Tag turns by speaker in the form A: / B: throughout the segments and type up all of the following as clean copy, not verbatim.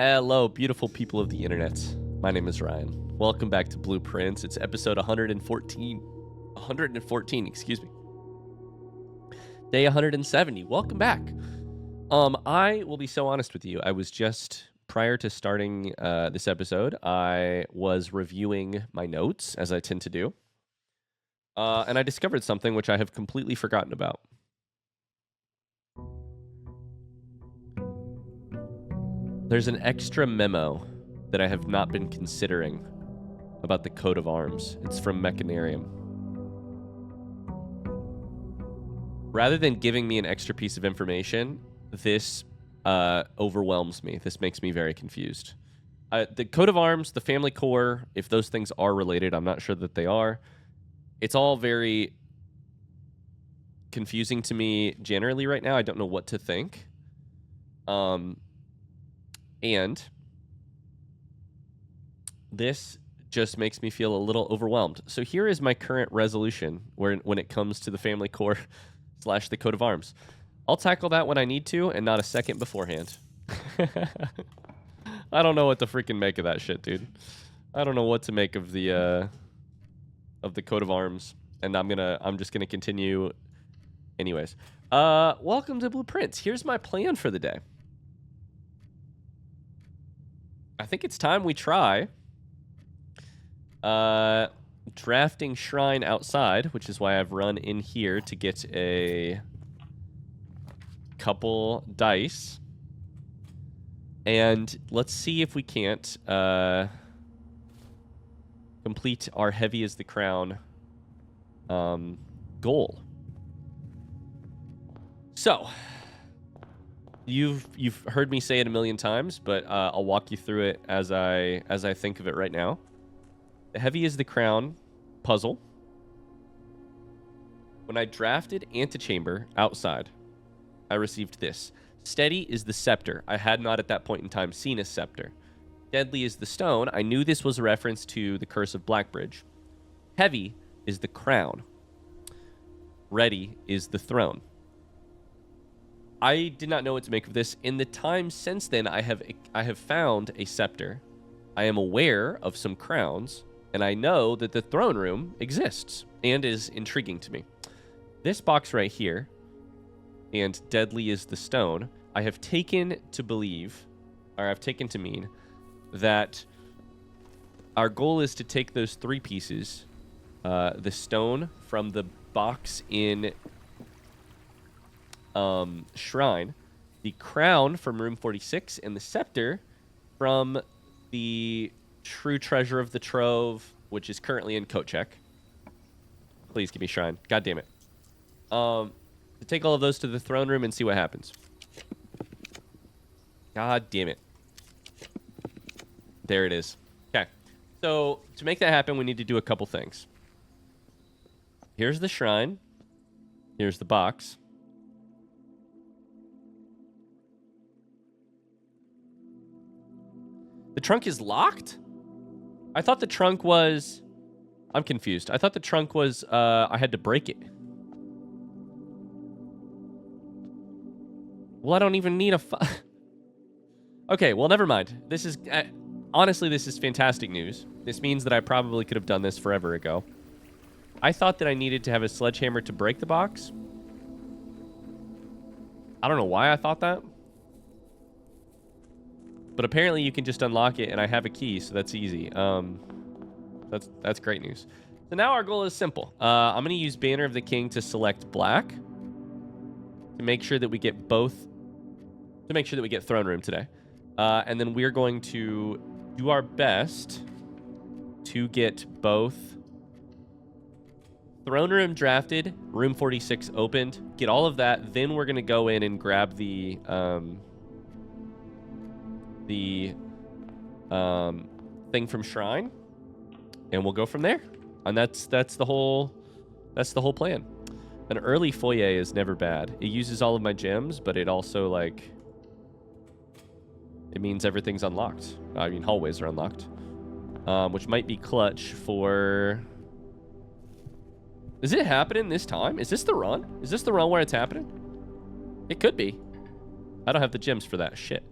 A: Hello, beautiful people of the internet. My name is Ryan. Welcome back to Blueprints. It's episode 114. 114, excuse me. Day 170. Welcome back. I will be so honest with you. I was just, prior to starting this episode, I was reviewing my notes, as I tend to do. And I discovered something which I have completely forgotten about. There's an extra memo that I have not been considering about the coat of arms. It's from Mechanarium. Rather than giving me an extra piece of information, this overwhelms me. This makes me very confused. The coat of arms, the family core, if those things are related, I'm not sure that they are. It's all very confusing to me generally right now. I don't know what to think. And this just makes me feel a little overwhelmed. So here is my current resolution when it comes to the family core / the coat of arms. I'll tackle that when I need to and not a second beforehand. I don't know what to freaking make of that shit, dude. I don't know what to make of the coat of arms, and I'm just gonna continue anyways. Welcome to Blueprints. Here's my plan for the day. I think it's time we try drafting Shrine outside, which is why I've run in here to get a couple dice. And let's see if we can't complete our heavy as the crown goal. So, you've heard me say it a million times, but I'll walk you through it as I think of it right now. The heavy is the crown puzzle. When I drafted Antechamber outside, I received this. Steady is the scepter. I had not at that point in time seen a scepter. Deadly is the stone. I knew this was a reference to the Curse of Blackbridge. Heavy is the crown. Ready is the throne. I did not know what to make of this. In the time since then, I have found a scepter. I am aware of some crowns, and I know that the throne room exists and is intriguing to me. This box right here, and deadly is the stone, I have taken to believe, or I've taken to mean, that our goal is to take those three pieces, the stone from the box in Shrine, the crown from room 46, and the scepter from the true treasure of the trove, which is currently in coat check. Please give me Shrine. God damn it. To take all of those to the throne room and see what happens. God damn it. There it is. Okay. So to make that happen, we need to do a couple things. Here's the shrine. Here's the box. The trunk is locked? I thought the trunk was... I'm confused. I thought the trunk was... I had to break it. Well, I don't even need a... Okay, well, never mind. This is... honestly, this is fantastic news. This means that I probably could have done this forever ago. I thought that I needed to have a sledgehammer to break the box. I don't know why I thought that. But apparently you can just unlock it, and I have a key, so that's easy. That's great news. So now our goal is simple. I'm going to use Banner of the King to select black to make sure that we get both, to make sure that we get Throne Room today. And then we're going to do our best to get both Throne Room drafted, Room 46 opened, get all of that. Then we're going to go in and grab the thing from Shrine, and we'll go from there. And that's the whole plan. An early foyer is never bad. It uses all of my gems, but it also, like, it means everything's unlocked. I mean, hallways are unlocked, which might be clutch for... Is it happening this time? Is this the run? Is this the run where it's happening? It could be. I don't have the gems for that shit.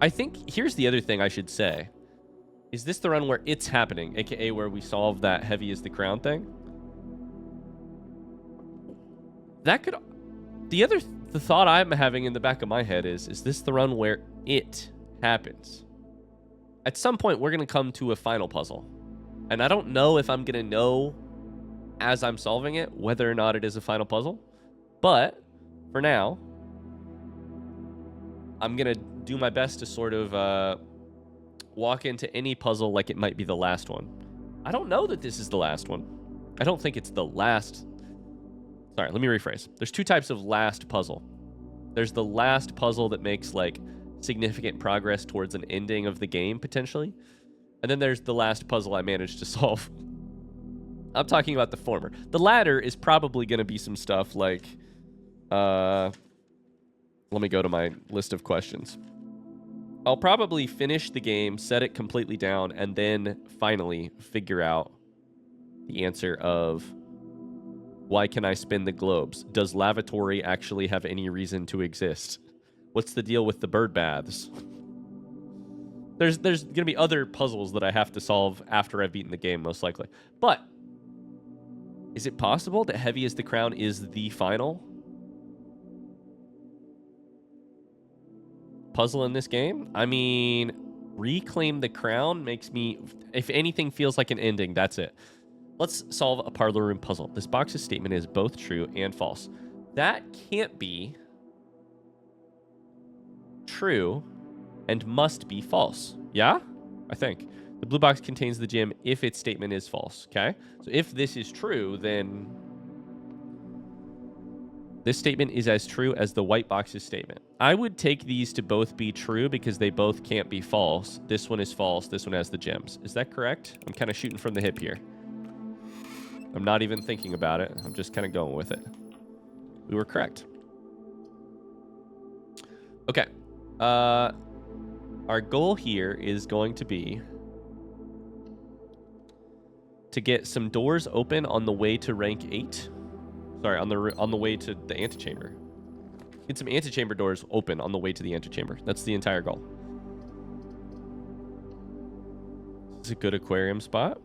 A: I think here's the other thing I should say. Is this the run where it's happening, aka where we solve that heavy is the crown thing? That could... The thought I'm having in the back of my head is this the run where it happens? At some point, we're going to come to a final puzzle. And I don't know if I'm going to know as I'm solving it whether or not it is a final puzzle. But for now, I'm going to do my best to sort of walk into any puzzle like it might be the last one. I don't know that this is the last one. I don't think it's the last... Sorry, let me rephrase. There's two types of last puzzle. There's the last puzzle that makes, like, significant progress towards an ending of the game, potentially. And then there's the last puzzle I managed to solve. I'm talking about the former. The latter is probably going to be some stuff like... let me go to my list of questions. I'll probably finish the game, set it completely down, and then finally figure out the answer of... Why can I spin the globes? Does lavatory actually have any reason to exist? What's the deal with the bird baths? There's going to be other puzzles that I have to solve after I've beaten the game, most likely. But is it possible that Heavy as the Crown is the final puzzle in this game? I mean, Reclaim the Crown makes me, if anything feels like an ending, that's it. Let's solve a parlor room puzzle. This box's statement is both true and false. That can't be true and must be false. Yeah? I think. The blue box contains the gem if its statement is false. Okay? So if this is true, then this statement is as true as the white box's statement. I would take these to both be true because they both can't be false. This one is false. This one has the gems. Is that correct? I'm kind of shooting from the hip here. I'm not even thinking about it. I'm just kind of going with it. We were correct. Okay. Our goal here is going to be to get some doors open on the way to rank 8. Sorry, on the way to the antechamber. Get some antechamber doors open on the way to the antechamber. That's the entire goal. This is a good aquarium spot.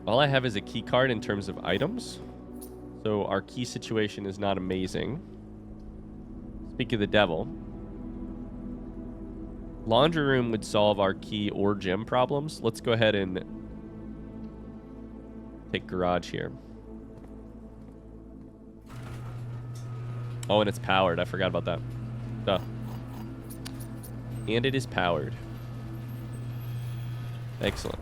A: All I have is a key card in terms of items. So our key situation is not amazing. Speak of the devil. Laundry room would solve our key or gem problems. Let's go ahead and take garage here. Oh, and it's powered. I forgot about that. Duh. And it is powered. Excellent.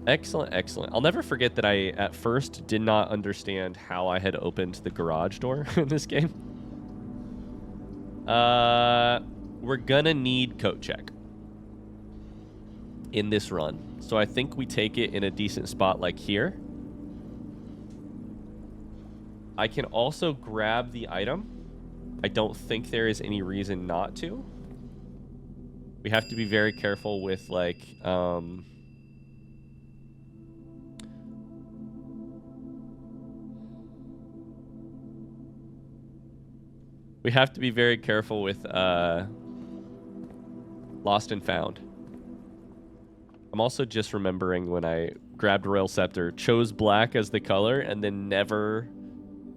A: Excellent, excellent. I'll never forget that I, at first, did not understand how I had opened the garage door in this game. We're gonna need coat check in this run. So I think we take it in a decent spot like here. I can also grab the item. I don't think there is any reason not to. We have to be very careful with, like, we have to be very careful with Lost and Found. I'm also just remembering when I grabbed Royal Scepter, chose black as the color, and then never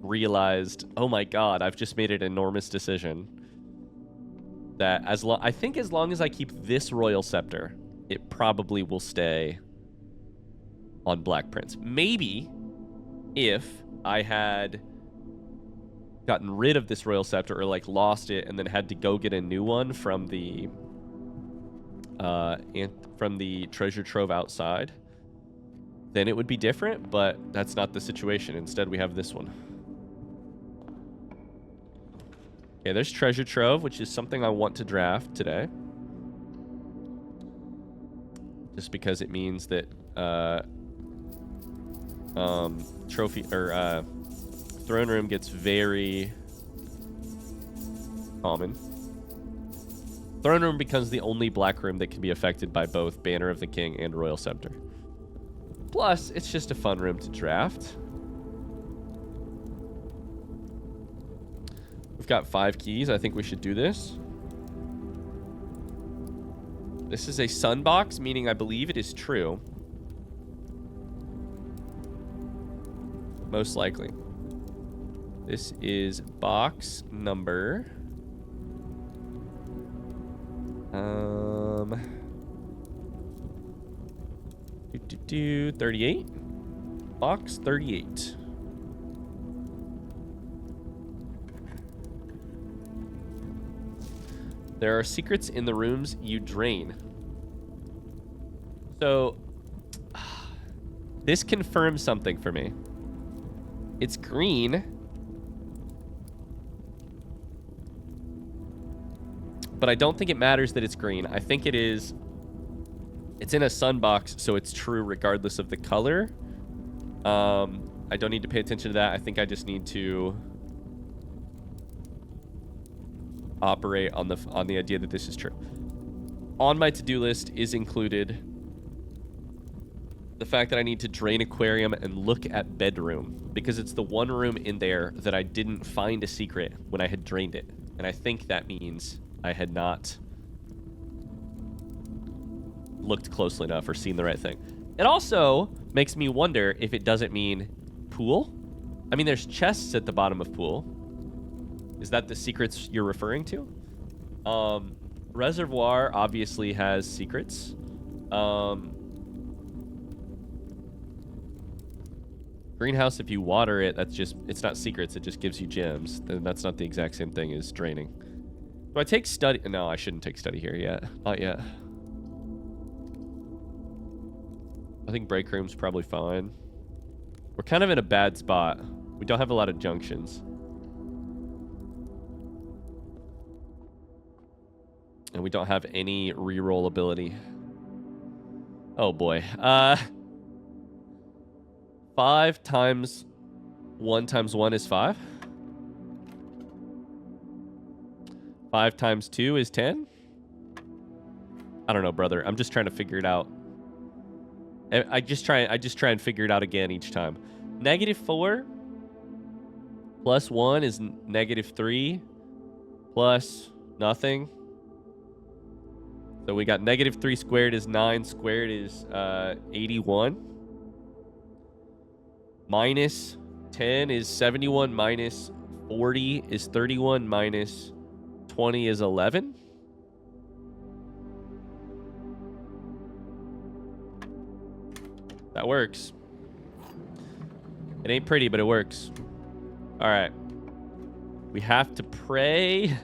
A: realized, oh my god, I've just made an enormous decision. That I think as long as I keep this Royal Scepter, it probably will stay on Black Prince. Maybe if I had gotten rid of this Royal Scepter or like lost it and then had to go get a new one from the treasure trove outside, then it would be different, but that's not the situation. Instead, we have this one. Okay, there's treasure trove, which is something I want to draft today. Just because it means that trophy or throne room gets very common. Throne room becomes the only black room that can be affected by both Banner of the King and Royal Scepter. Plus, it's just a fun room to draft. We've got 5 keys. I think we should do this. This is a sun box, meaning I believe it is true. Most likely. This is box number... 38. Box 38. There are secrets in the rooms you drain. So, this confirms something for me. It's green. But I don't think it matters that it's green. I think it is... It's in a sun box, so it's true regardless of the color. I don't need to pay attention to that. I think I just need to operate on the idea that this is true. On my to-do list is included the fact that I need to drain aquarium and look at bedroom, because it's the one room in there that I didn't find a secret when I had drained it. And I think that means I had not looked closely enough or seen the right thing. It also makes me wonder if it doesn't mean pool. I mean, there's chests at the bottom of pool. Is that the secrets you're referring to? Reservoir obviously has secrets. Greenhouse, if you water it, that's just, it's not secrets, it just gives you gems. Then that's not the exact same thing as draining. Do I take study? No, I shouldn't take study here yet. Not yet. I think break room's probably fine. We're kind of in a bad spot. We don't have a lot of junctions. And we don't have any reroll ability. Oh boy. 5 times 1 times 1 is 5. 5 times 2 is 10. I don't know, brother. I'm just trying to figure it out. I just try and figure it out again each time. -4 plus 1 is -3 plus nothing. So we got -3 squared is 9 squared is 81. Minus 10 is 71. Minus 40 is 31. Minus 20 is 11. That works. It ain't pretty, but it works. All right. We have to pray.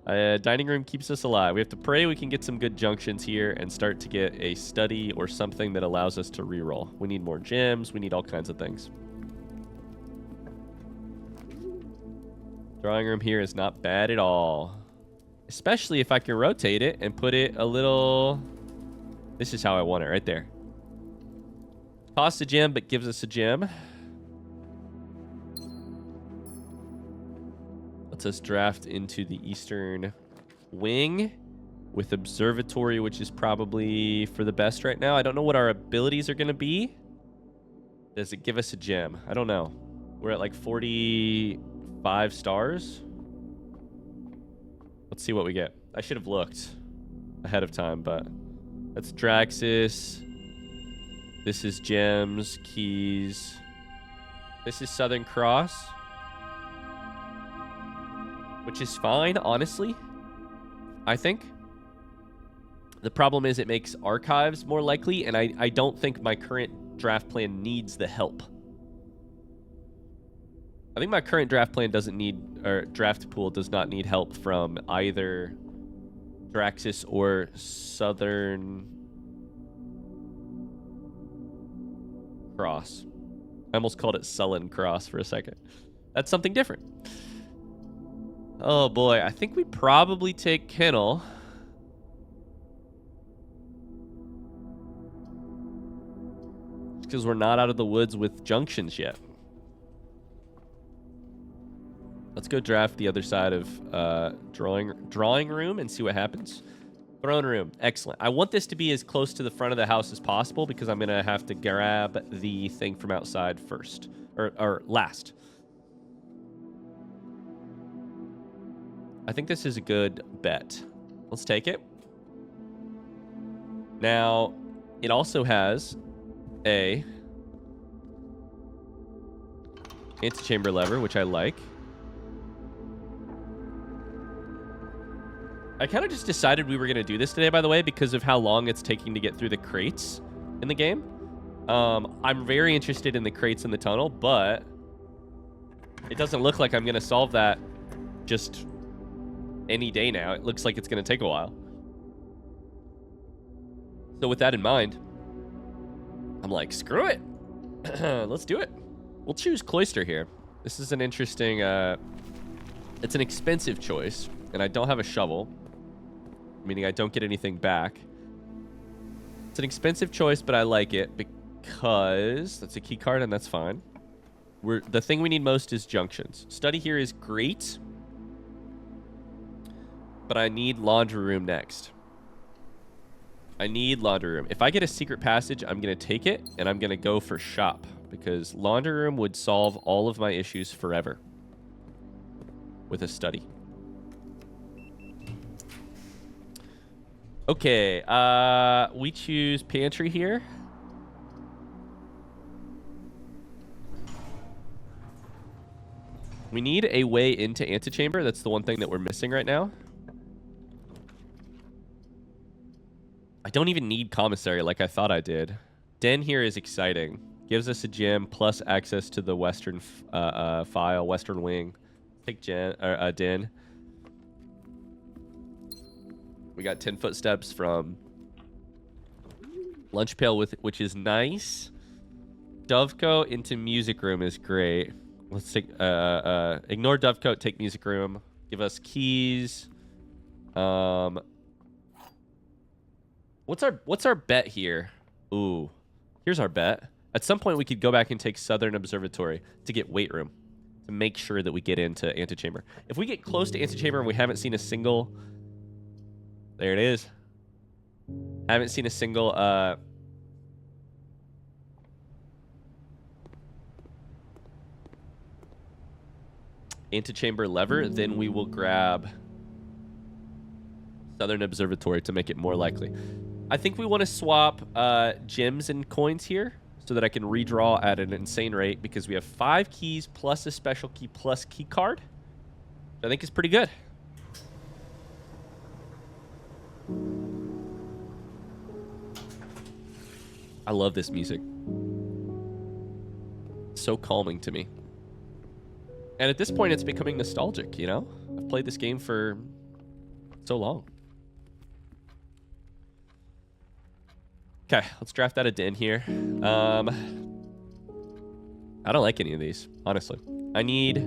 A: Dining room keeps us alive. We have to pray we can get some good junctions here and start to get a study or something that allows us to reroll. We need more gems. We need all kinds of things. Drawing room here is not bad at all. Especially if I can rotate it and put it a little... This is how I want it, right there. Costs a gem, but gives us a gem. Lets us draft into the eastern wing with observatory, which is probably for the best right now. I don't know what our abilities are going to be. Does it give us a gem? I don't know. We're at like 45 stars. Let's see what we get. I should have looked ahead of time, but that's Draxus. This is gems, keys. This is Southern Cross, which is fine, honestly, I think. The problem is it makes archives more likely, and I don't think my current draft plan needs the help. I think my current draft plan doesn't need, or draft pool does not need help from either Draxus or Southern Cross. I almost called it Sullen Cross for a second. That's something different. Oh boy, I think we probably take Kennel. Because we're not out of the woods with junctions yet. Let's go draft the other side of drawing room and see what happens. Throne room. Excellent. I want this to be as close to the front of the house as possible because I'm going to have to grab the thing from outside first. Or last. I think this is a good bet. Let's take it. Now, it also has a antechamber lever, which I like. I kind of just decided we were going to do this today, by the way, because of how long it's taking to get through the crates in the game. I'm very interested in the crates in the tunnel, but it doesn't look like I'm going to solve that just any day now. It looks like it's going to take a while. So with that in mind, I'm like, screw it. Let's do it. We'll choose Cloister here. This is an interesting... it's an expensive choice, and I don't have a shovel, meaning I don't get anything back. It's an expensive choice, but I like it because that's a key card, and that's fine. The thing we need most is junctions. Study here is great, but I need laundry room next. I need laundry room. If I get a secret passage, I'm going to take it, and I'm going to go for shop, because laundry room would solve all of my issues forever with a study. Okay, we choose pantry here. We need a way into antechamber. That's the one thing that we're missing right now. I don't even need commissary like I thought I did. Den here is exciting. Gives us a gym plus access to the western file, western wing. Take Den. We got 10 footsteps from lunch pail, which is nice. Dovecoat into music room is great. Let's take ignore Dovecoat, take music room. Give us keys. What's our bet here? Ooh, here's our bet. At some point, we could go back and take Southern Observatory to get weight room, to make sure that we get into antechamber. If we get close to antechamber and we haven't seen a single... There it is. Haven't seen a single... antechamber lever, then we will grab Southern Observatory to make it more likely. I think we want to swap gems and coins here so that I can redraw at an insane rate, because we have 5 keys plus a special key plus key card, which I think is pretty good. I love this music. It's so calming to me. And at this point, it's becoming nostalgic, you know? I've played this game for so long. Okay, let's draft out a Den here. I don't like any of these, honestly. I need...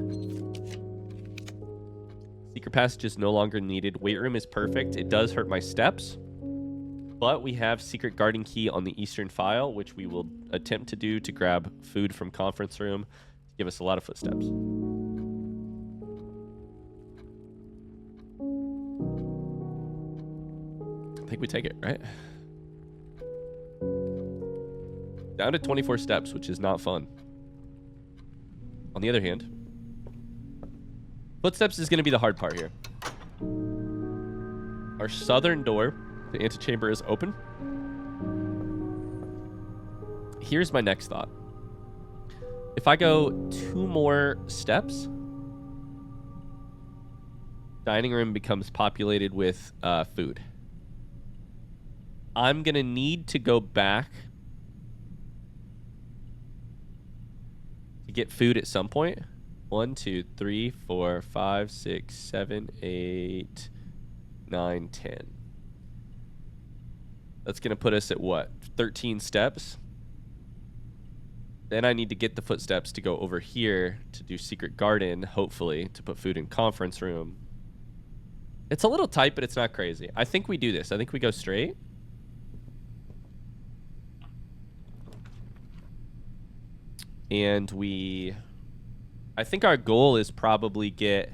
A: Secret passage is no longer needed. Weight room is perfect. It does hurt my steps. But we have secret guarding key on the eastern file, which we will attempt to do to grab food from conference room to give us a lot of footsteps. I think we take it, right? Down to 24 steps, which is not fun. On the other hand, footsteps is going to be the hard part here. Our southern door, the antechamber, is open. Here's my next thought. If I go 2 more steps, dining room becomes populated with food. I'm going to need to go back to get food at some point. 1, 2, 3, 4, 5, 6, 7, 8, 9, 10. That's going to put us at what? 13 steps. Then I need to get the footsteps to go over here to do secret garden, hopefully, to put food in conference room. It's a little tight, but it's not crazy. I think we do this. I think we go straight. And I think our goal is probably get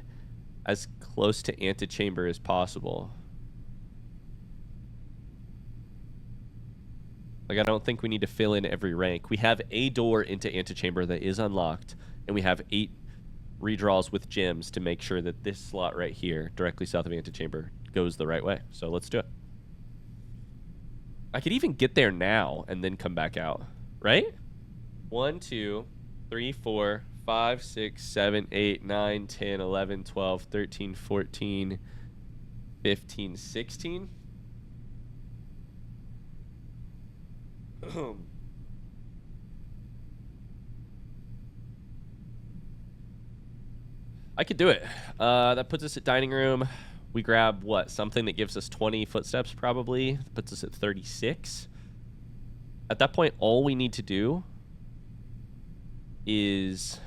A: as close to antechamber as possible. Like, I don't think we need to fill in every rank. We have a door into antechamber that is unlocked, and we have 8 redraws with gems to make sure that this slot right here, directly south of antechamber, goes the right way. So let's do it. I could even get there now and then come back out, right? 1, 2, 3, 4, 5, 6, 7, 8, 9, 10, 11, 12, 13, 14, 15, 16. I could do it. That puts us at dining room. We grab, what, something that gives us 20 footsteps probably. That puts us at 36. At that point, all we need to do is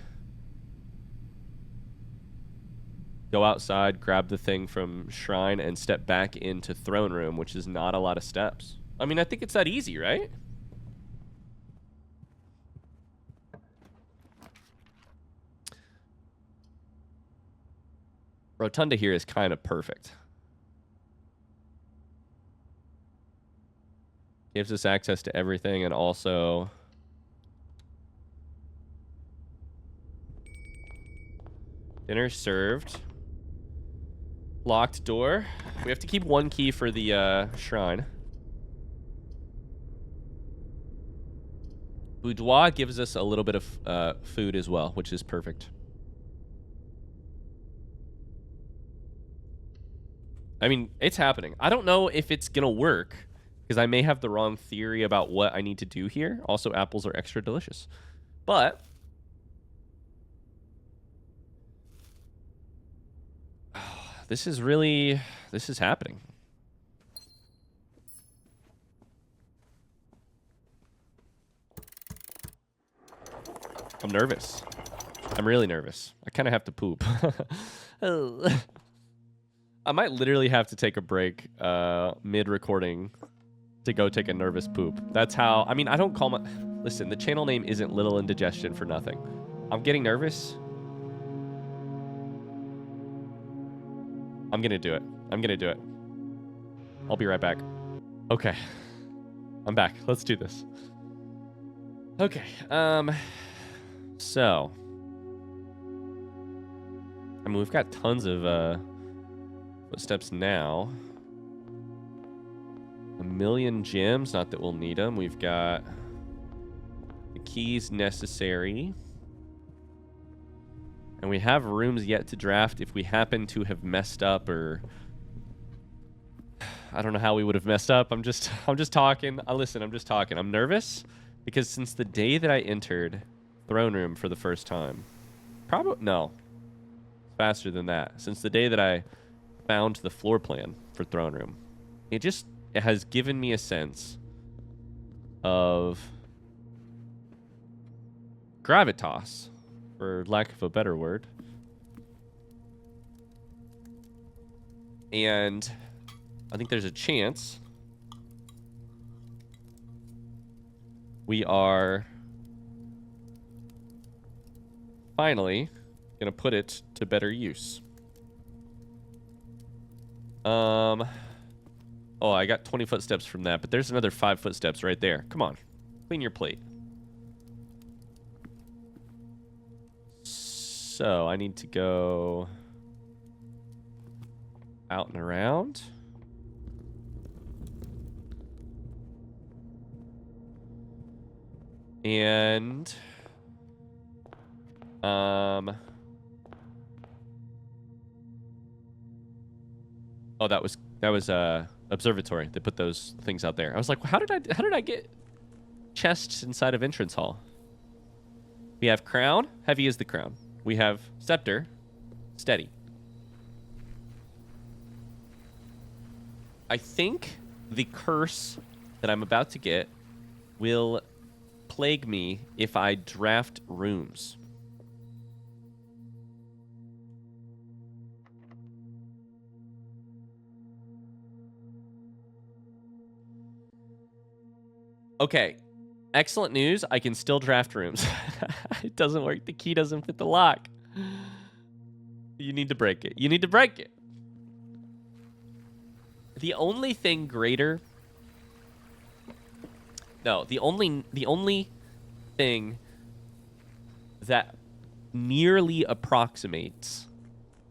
A: go outside, grab the thing from shrine, and step back into throne room, which is not a lot of steps. I mean, I think it's that easy, right? Rotunda here is kind of perfect. Gives us access to everything, and also dinner served. Locked door. We have to keep one key for the shrine. Boudoir gives us a little bit of food as well, which is perfect. I mean, it's happening. I don't know if it's going to work, because I may have the wrong theory about what I need to do here. Also, apples are extra delicious. But this is happening. I'm nervous. I'm really nervous. I kind of have to poop. I might literally have to take a break mid-recording to go take a nervous poop. That's how... I mean, I don't call my... Listen, the channel name isn't Little Indigestion for nothing. I'm getting nervous. I'm gonna do it. I'm gonna do it. I'll be right back. Okay. I'm back. Let's do this. Okay. So... I mean, we've got tons of... footsteps now. 1,000,000 gems. Not that we'll need them. We've got the keys necessary. And we have rooms yet to draft if we happen to have messed up, or... I don't know how we would have messed up. I'm just talking. Listen, I'm just talking. I'm nervous because since the day that I entered throne room for the first time... No. Faster than that. Since the day that I found the floor plan for throne room, it has given me a sense of gravitas, for lack of a better word, and I think there's a chance we are finally gonna put it to better use. Oh, I got 20 footsteps from that, but there's another 5 footsteps right there. Come on. Clean your plate. So, I need to go out and around. And... Oh, that was observatory. They put those things out there. I was like, how did I get chests inside of entrance hall? We have crown. Heavy is the crown. We have scepter. Steady. I think the curse that I'm about to get will plague me if I draft rooms. Okay, excellent news. I can still draft rooms. It doesn't work. The key doesn't fit the lock. You need to break it. You need to break it. The only thing greater... No, the only thing that nearly approximates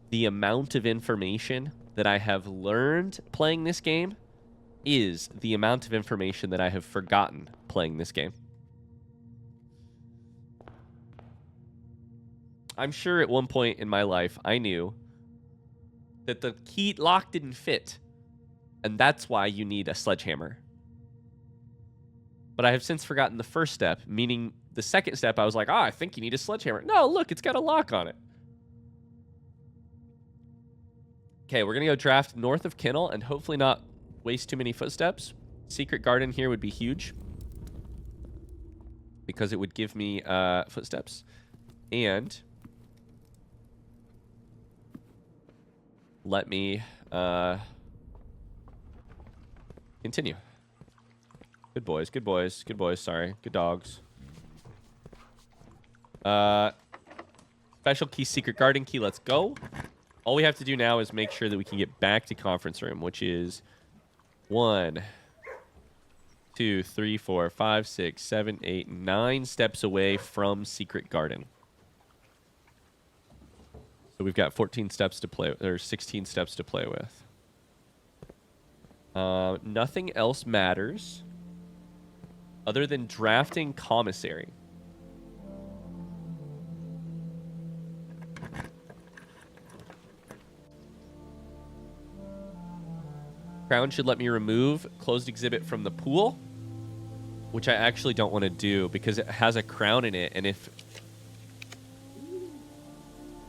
A: the amount of information that I have learned playing this game is the amount of information that I have forgotten playing this game. I'm sure at one point in my life I knew that the key lock didn't fit, and that's why you need a sledgehammer. But I have since forgotten the first step, meaning the second step I was like, I think you need a sledgehammer. No, look, it's got a lock on it. Okay, we're going to go draft north of Kennel and hopefully not waste too many footsteps. Secret garden here would be huge because it would give me footsteps. And let me continue. Good boys, good boys, good boys, sorry. Good dogs. Special key, secret garden key, let's go. All we have to do now is make sure that we can get back to conference room, which is 1, 2, 3, 4, 5, 6, 7, 8, 9 steps away from secret garden. So we've got 14 steps to play, or 16 steps to play with. Nothing else matters other than drafting commissary. Crown should let me remove closed exhibit from the pool, which I actually don't want to do because it has a crown in it, and if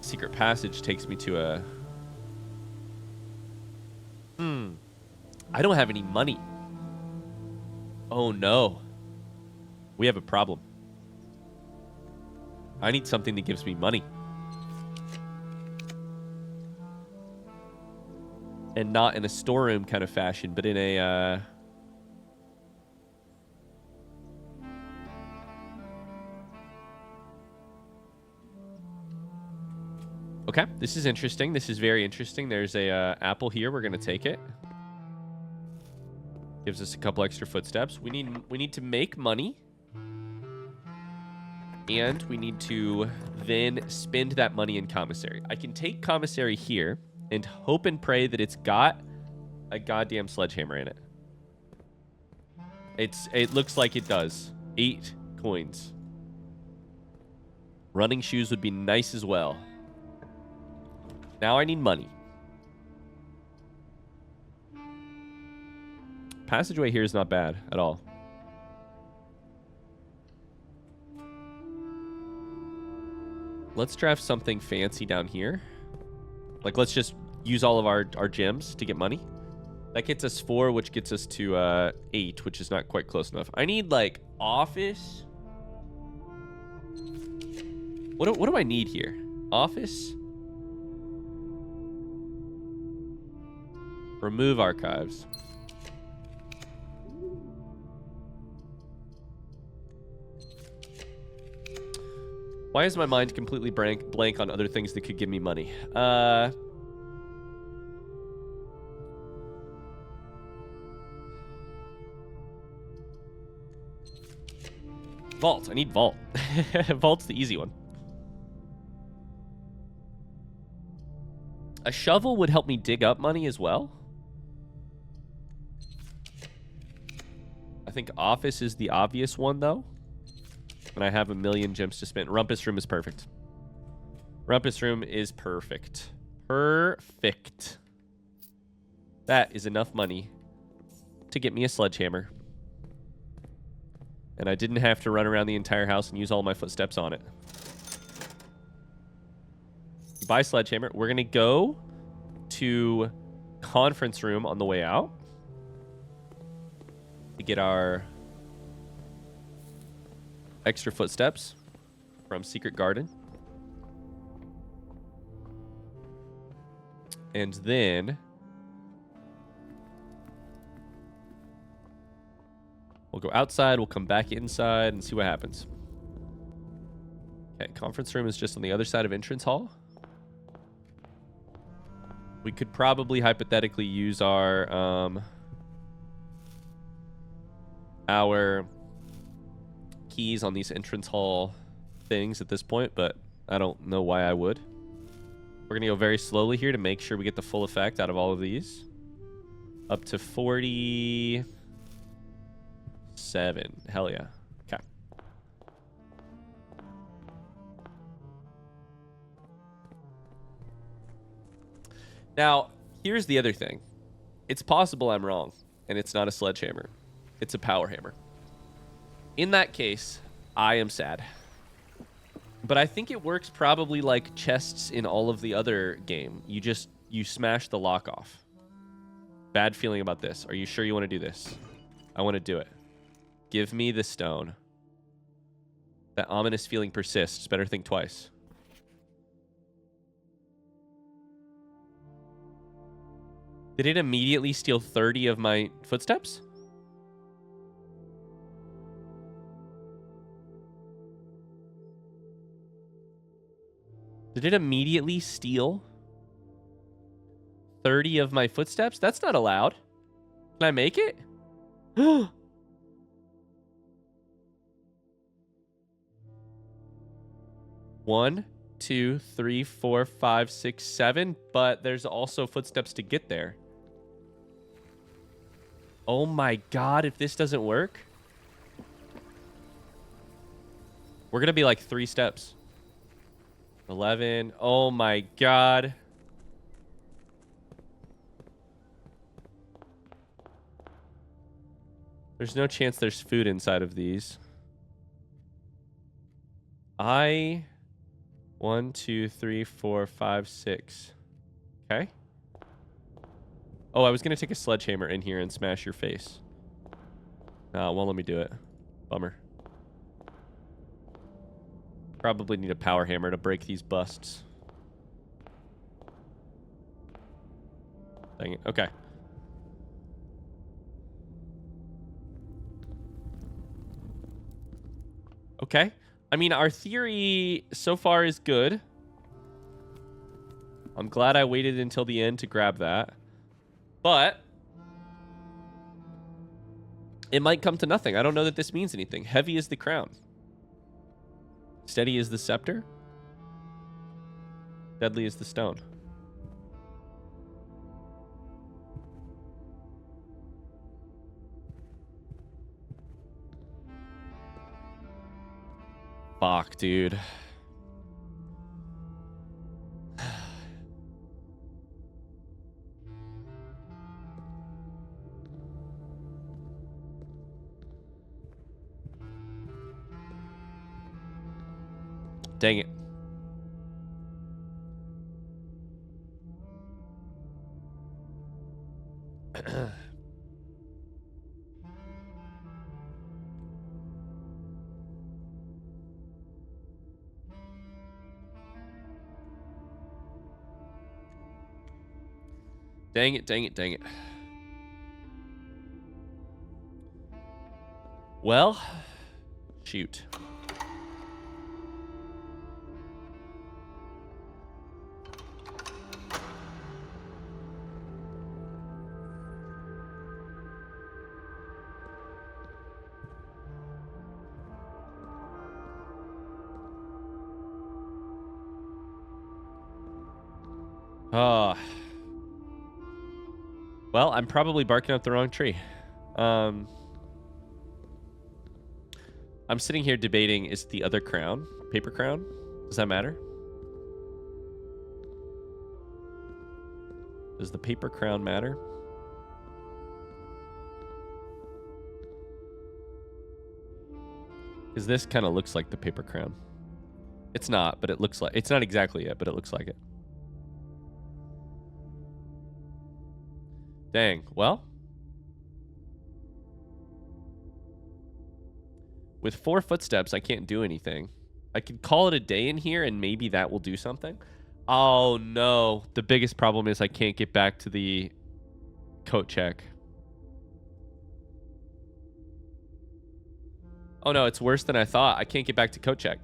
A: secret passage takes me to a... I don't have any money. Oh no. We have a problem. I need something that gives me money. And not in a storeroom kind of fashion, but in a... Okay, this is interesting. This is very interesting. There's a apple here. We're going to take it. Gives us a couple extra footsteps. We need to make money. And we need to then spend that money in commissary. I can take commissary here and hope and pray that it's got a goddamn sledgehammer in it. It looks like it does. 8 coins. Running shoes would be nice as well. Now I need money. Passageway here is not bad at all. Let's draft something fancy down here. Like, let's just use all of our gems to get money. That gets us 4, which gets us to 8, which is not quite close enough. I need, like, office. What do I need here? Office. Remove archives. Why is my mind completely blank on other things that could give me money? Vault. I need vault. Vault's the easy one. A shovel would help me dig up money as well. I think office is the obvious one, though. And I have 1,000,000 gems to spend. Rumpus room is perfect. Rumpus room is perfect. Perfect. That is enough money to get me a sledgehammer. And I didn't have to run around the entire house and use all my footsteps on it. Buy sledgehammer. We're going to go to conference room on the way out to get our extra footsteps from secret garden. And then we'll go outside, we'll come back inside and see what happens. Okay, conference room is just on the other side of entrance hall. We could probably hypothetically use our keys on these entrance hall things at this point, but I don't know why I would. We're going to go very slowly here to make sure we get the full effect out of all of these. Up to 47. Hell yeah. Okay. Now, here's the other thing. It's possible I'm wrong, and it's not a sledgehammer. It's a power hammer. In that case, I am sad. But I think it works probably like chests in all of the other game. You smash the lock off. Bad feeling about this. Are you sure you want to do this? I want to do it. Give me the stone. That ominous feeling persists. Better think twice. Did it immediately steal 30 of my footsteps? Did it immediately steal 30 of my footsteps? That's not allowed. Can I make it? 1, 2, 3, 4, 5, 6, 7. But there's also footsteps to get there. Oh my god, if this doesn't work, we're gonna be like 3 steps. 11. Oh my god. There's no chance there's food inside of these. 1, 2, 3, 4, 5, 6. Okay. Oh, I was going to take a sledgehammer in here and smash your face. No, it won't let me do it. Bummer. Probably need a power hammer to break these busts. Dang it. Okay. Okay. I mean, our theory so far is good. I'm glad I waited until the end to grab that. But it might come to nothing. I don't know that this means anything. Heavy is the crown. Steady is the scepter. Deadly is the stone. Fuck, dude. Dang it. Dang it, dang it, dang it. Well, shoot. Well, I'm probably barking up the wrong tree. I'm sitting here debating, is the other crown paper crown? Does that matter? Does the paper crown matter? Because this kind of looks like the paper crown. It's not, but it looks like... It's not exactly it, but it looks like it. Dang. Well. With 4 footsteps, I can't do anything. I could call it a day in here, and maybe that will do something. Oh, no. The biggest problem is I can't get back to the coat check. Oh, no. It's worse than I thought. I can't get back to coat check.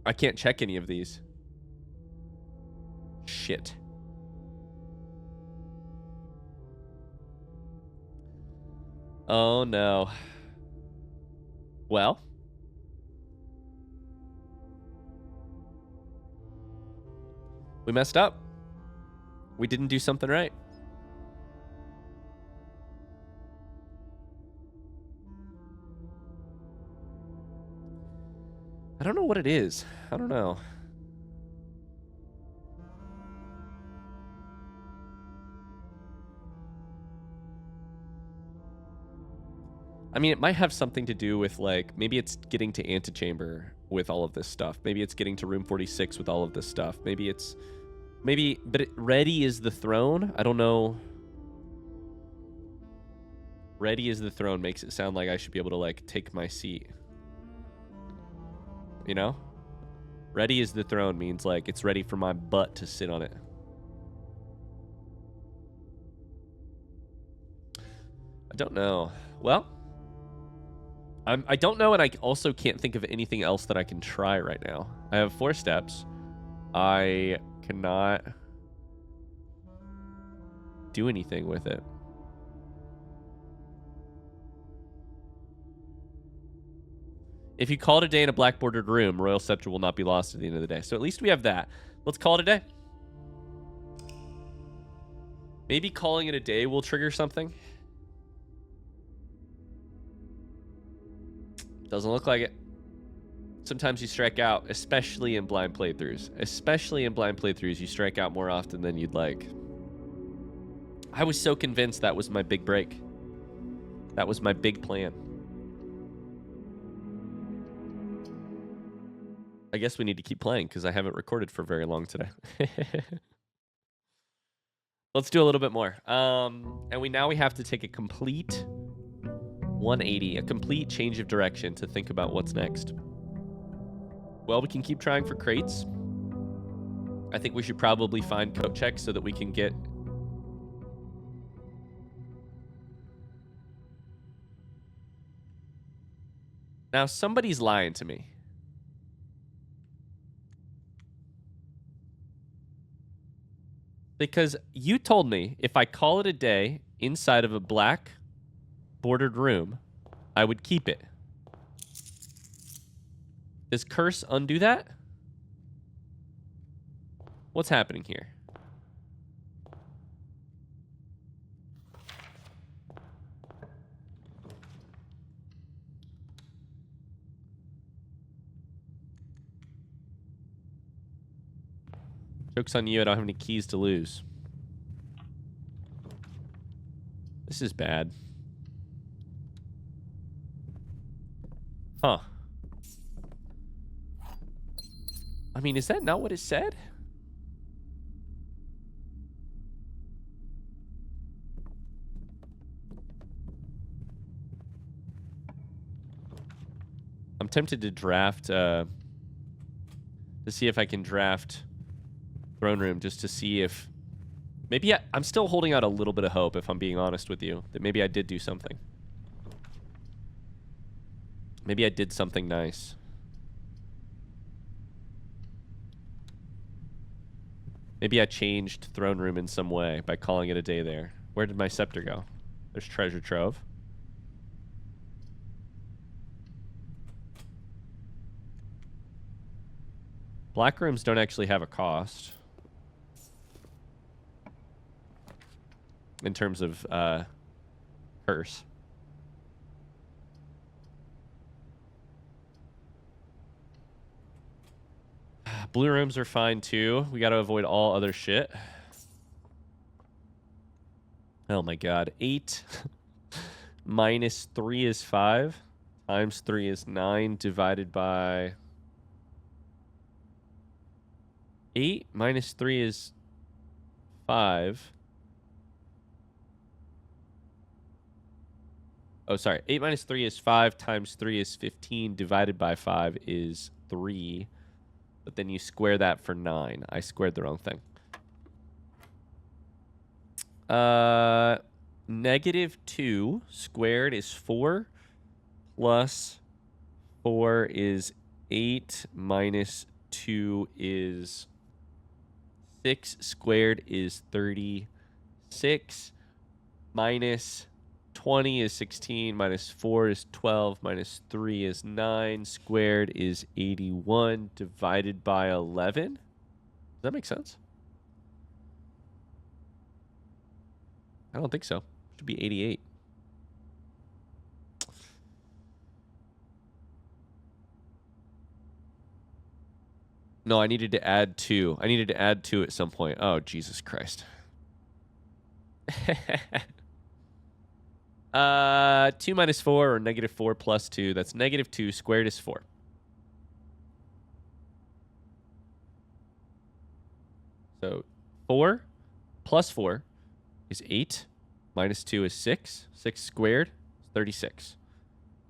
A: I can't check any of these. Shit. Oh, no. Well. We messed up. We didn't do something right. I don't know what it is. I don't know. I mean, it might have something to do with, like, maybe it's getting to antechamber with all of this stuff. Maybe it's getting to room 46 with all of this stuff. Maybe it's... Maybe... But ready is the throne? I don't know. Ready is the throne makes it sound like I should be able to, like, take my seat. You know? Ready is the throne means, like, it's ready for my butt to sit on it. I don't know. Well... I don't know, and I also can't think of anything else that I can try right now. I have 4 steps. I cannot do anything with it. If you call it a day in a black bordered room, Royal Scepter will not be lost at the end of the day. So at least we have that. Let's call it a day. Maybe calling it a day will trigger something. Doesn't look like it. Sometimes you strike out, especially in blind playthroughs. Especially in blind playthroughs, you strike out more often than you'd like. I was so convinced that was my big break. That was my big plan. I guess we need to keep playing because I haven't recorded for very long today. Let's do a little bit more. And now we have to take a complete 180, a complete change of direction to think about what's next. Well, we can keep trying for crates. I think we should probably find coat checks so that we can get... Now, somebody's lying to me. Because you told me if I call it a day inside of a black bordered room, I would keep it. Does curse undo that? What's happening here? Joke's on you, I don't have any keys to lose. This is bad. Huh. I mean, is that not what it said? I'm tempted to draft, to see if I can draft Throne Room, just to see if... Maybe I'm still holding out a little bit of hope, if I'm being honest with you, that maybe I did do something. Maybe I did something nice. Maybe I changed Throne Room in some way by calling it a day there. Where did my scepter go? There's treasure trove. Black rooms don't actually have a cost. In terms of curse. Blue rooms are fine too. We got to avoid all other shit. Oh my god. 8 minus 3 is 5. Times 3 is 9 divided by... 8 minus 3 is 5. Oh, sorry. 8 minus 3 is 5 times 3 is 15 divided by 5 is 3. But then you square that for 9. I squared the wrong thing. Negative 2 squared is 4. Plus 4 is 8. Minus 2 is 6. Squared is 36. Minus 20 is 16. Minus 4 is 12. Minus 3 is 9. Squared is 81. Divided by 11. Does that make sense? I don't think so. Should be 88. No, I needed to add 2. I needed to add 2 at some point. Oh, Jesus Christ. 2 minus 4 or negative 4 plus 2. That's negative 2 squared is 4. So 4 plus 4 is 8. Minus 2 is 6. 6 squared is 36.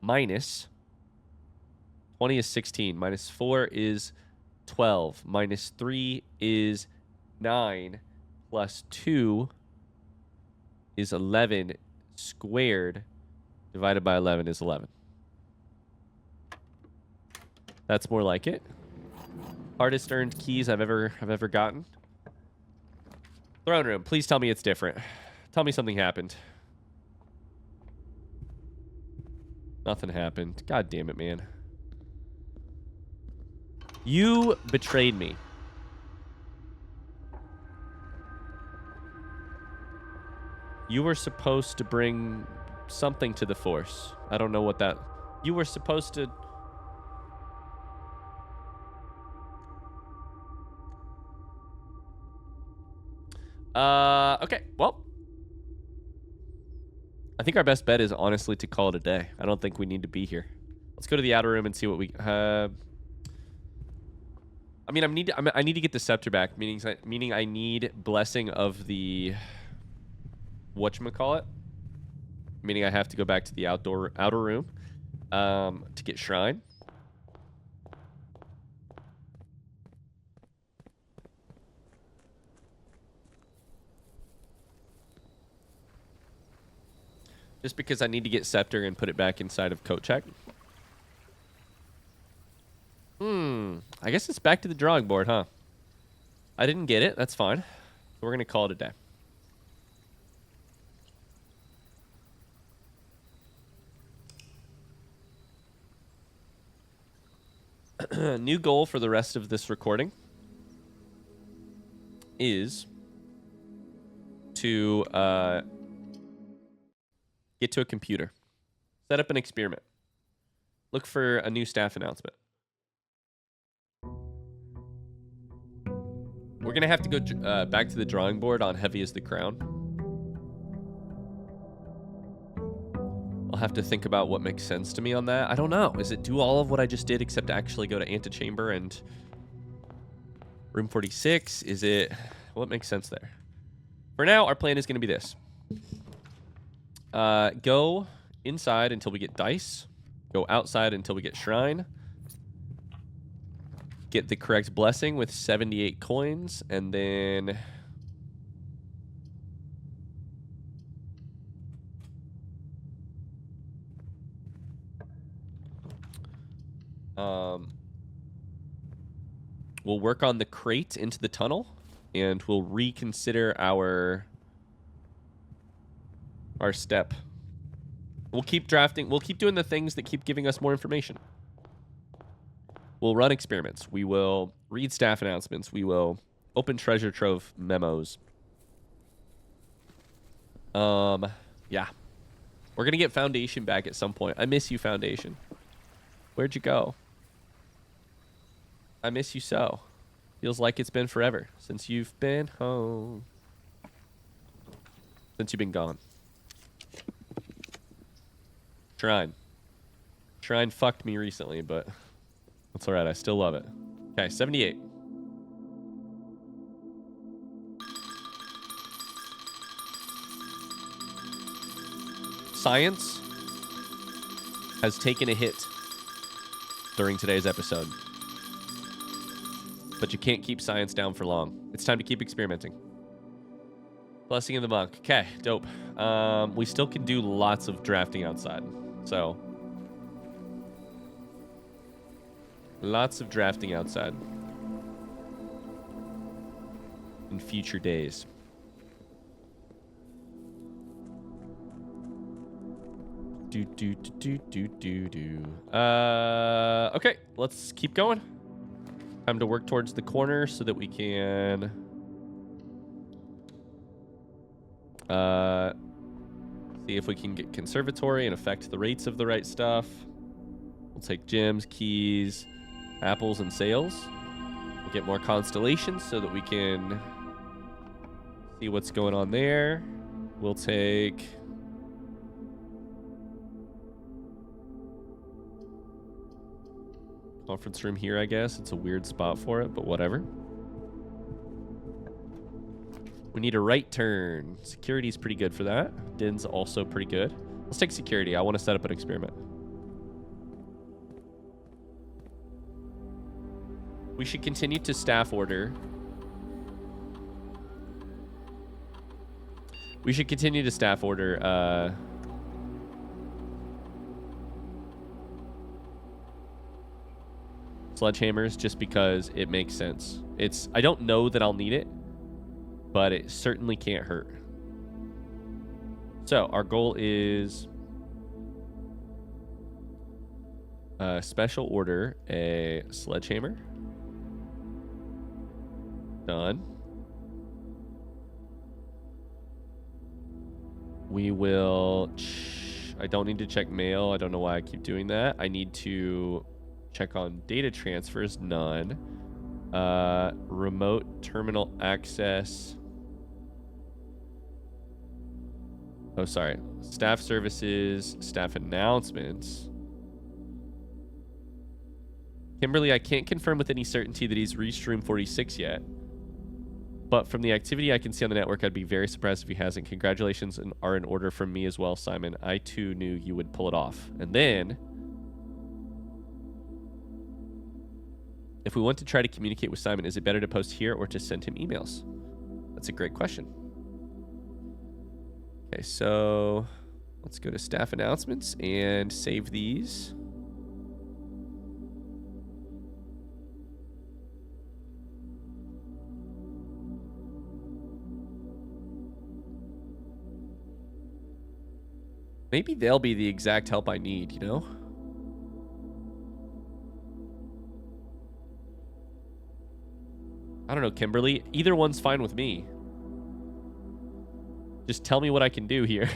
A: Minus 20 is 16. Minus 4 is 12. Minus 3 is 9. Plus 2 is 11. Squared divided by 11 is 11. That's more like it. Hardest earned keys I've ever gotten. Throne room. Please tell me it's different. Tell me something happened. Nothing happened. God damn it, man. You betrayed me. You were supposed to bring something to the Force. I don't know what that... You were supposed to... Okay, well. I think our best bet is honestly to call it a day. I don't think we need to be here. Let's go to the outer room and see what we... I mean, I need to get the scepter back, meaning I need blessing of the... Whatchamacallit? Meaning I have to go back to the outer room to get shrine. Just because I need to get scepter and put it back inside of coat check. I guess it's back to the drawing board, huh? I didn't get it. That's fine. We're going to call it a day. New goal for the rest of this recording is to get to a computer, set up an experiment, look for a new staff announcement. We're going to have to go back to the drawing board on Heavy as the Crown. I'll have to think about what makes sense to me on that. I don't know. Is it do all of what I just did except actually go to antechamber and room 46? Is it... What makes sense there? For now, our plan is going to be this. Go inside until we get dice. Go outside until we get shrine. Get the correct blessing with 78 coins. And then... we'll work on the crate into the tunnel, and we'll reconsider our step. We'll keep drafting. We'll keep doing the things that keep giving us more information. We'll run experiments. We will read staff announcements. We will open treasure trove memos. Yeah. We're going to get Foundation back at some point. I miss you, Foundation. Where'd you go? I miss you so. Feels like it's been forever since you've been home. Since you've been gone. Shrine. Shrine fucked me recently, but that's alright. I still love it. Okay, 78. Science has taken a hit during today's episode. But you can't keep science down for long. It's time to keep experimenting. Blessing of the Monk. Okay, dope. We still can do lots of drafting outside. So, lots of drafting outside in future days. Okay, let's keep going. Time to work towards the corner so that we can See if we can get conservatory and affect the rates of the right stuff. We'll take gems, keys, apples, and sales. We'll get more constellations so that we can see what's going on there. We'll take... conference room here, I guess. It's a weird spot for it, but whatever. We need a right turn. Security's pretty good for that. Din's also pretty good. Let's take security. I want to set up an experiment. We should continue to staff order. We should continue to staff order sledgehammers just because it makes sense. I don't know that I'll need it, but it certainly can't hurt. So our goal is special order a sledgehammer. Done. We will... I don't need to check mail. I don't know why I keep doing that. I need to check on data transfers. None. Remote terminal access. Oh, sorry. Staff services, staff announcements. Kimberly, I can't confirm with any certainty that he's reached room 46 yet. But from the activity I can see on the network, I'd be very surprised if he hasn't. Congratulations are in order from me as well, Simon. I too knew you would pull it off. And then, if we want to try to communicate with Simon, is it better to post here or to send him emails? That's a great question. Okay, so let's go to staff announcements and save these. Maybe they'll be the exact help I need, you know? I don't know, Kimberly. Either one's fine with me. Just tell me what I can do here.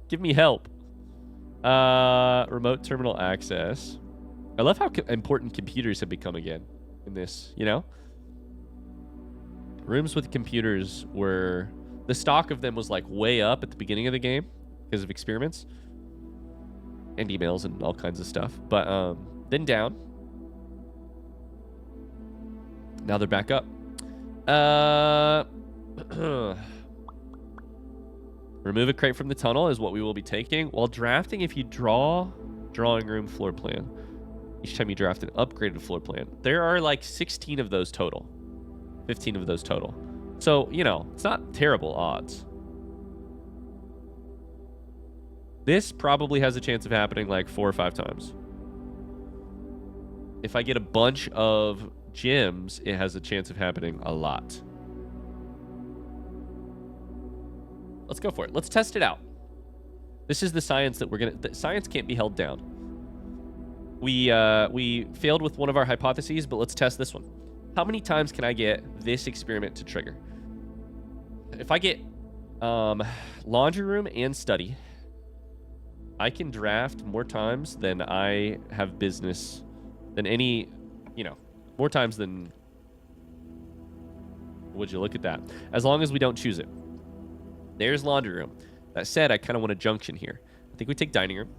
A: Give me help. Remote terminal access. I love how important computers have become again in this, you know? Rooms with computers were... the stock of them was like way up at the beginning of the game because of experiments and emails and all kinds of stuff. But then down. Now they're back up. Remove a crate from the tunnel is what we will be taking. While drafting, if you draw drawing room floor plan, each time you draft an upgraded floor plan, there are like 16 of those total. 15 of those total. So, you know, it's not terrible odds. This probably has a chance of happening like 4 or 5 times. If I get a bunch of gems, it has a chance of happening a lot. Let's go for it. Let's test it out. This is the science that we're gonna... science can't be held down. We failed with one of our hypotheses, but let's test this one. How many times can I get this experiment to trigger? If I get laundry room and study, I can draft more times than I have business, than any, you know, more times than... would you look at that? As long as we don't choose it. There's laundry room. That said, I kind of want a junction here. I think we take dining room.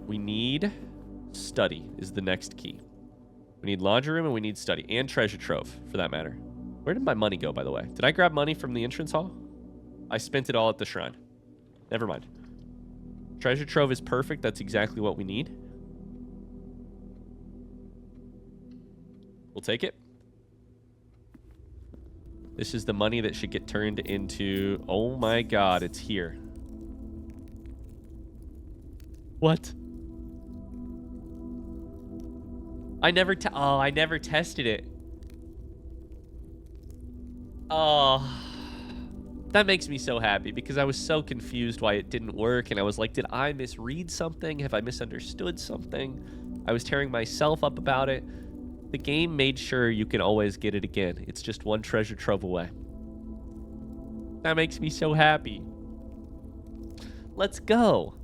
A: We need study is the next key. We need laundry room and we need study. And treasure trove, for that matter. Where did my money go, by the way? Did I grab money from the entrance hall? I spent it all at the shrine. Never mind. Treasure trove is perfect. That's exactly what we need. We'll take it. This is the money that should get turned into... oh my god, it's here. What? I never tested it. Oh, that makes me so happy because I was so confused why it didn't work. And I was like, did I misread something? Have I misunderstood something? I was tearing myself up about it. The game made sure you can always get it again. It's just one treasure trove away. That makes me so happy. Let's go.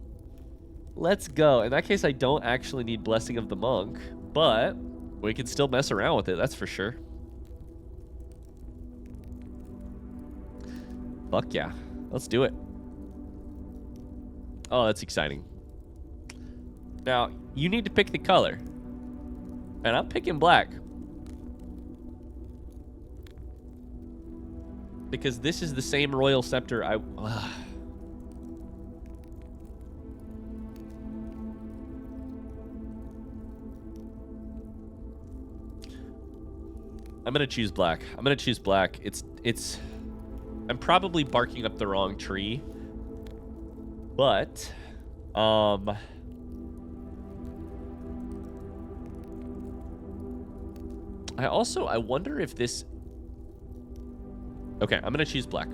A: Let's go. In that case, I don't actually need Blessing of the Monk, but we can still mess around with it, that's for sure. Fuck yeah. Let's do it. Oh, that's exciting. Now, you need to pick the color. And I'm picking black. Because this is the same royal scepter I... I'm gonna choose black. I'm gonna choose black. It's... I'm probably barking up the wrong tree. But... I wonder if this... Okay, I'm going to choose black.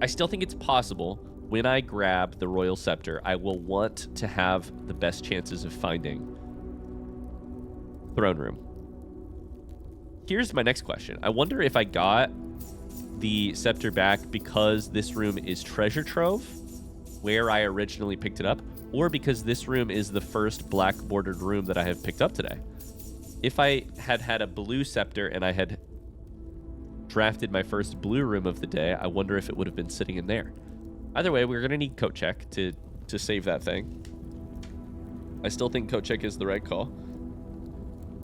A: I still think it's possible when I grab the Royal Scepter, I will want to have the best chances of finding Throne Room. Here's my next question. I wonder if I got the Scepter back because this room is Treasure Trove, where I originally picked it up, or because this room is the first black bordered room that I have picked up today. If I had had a blue scepter and I had drafted my first blue room of the day, I wonder if it would have been sitting in there. Either way, we're going to need coat check to save that thing. I still think coat check is the right call.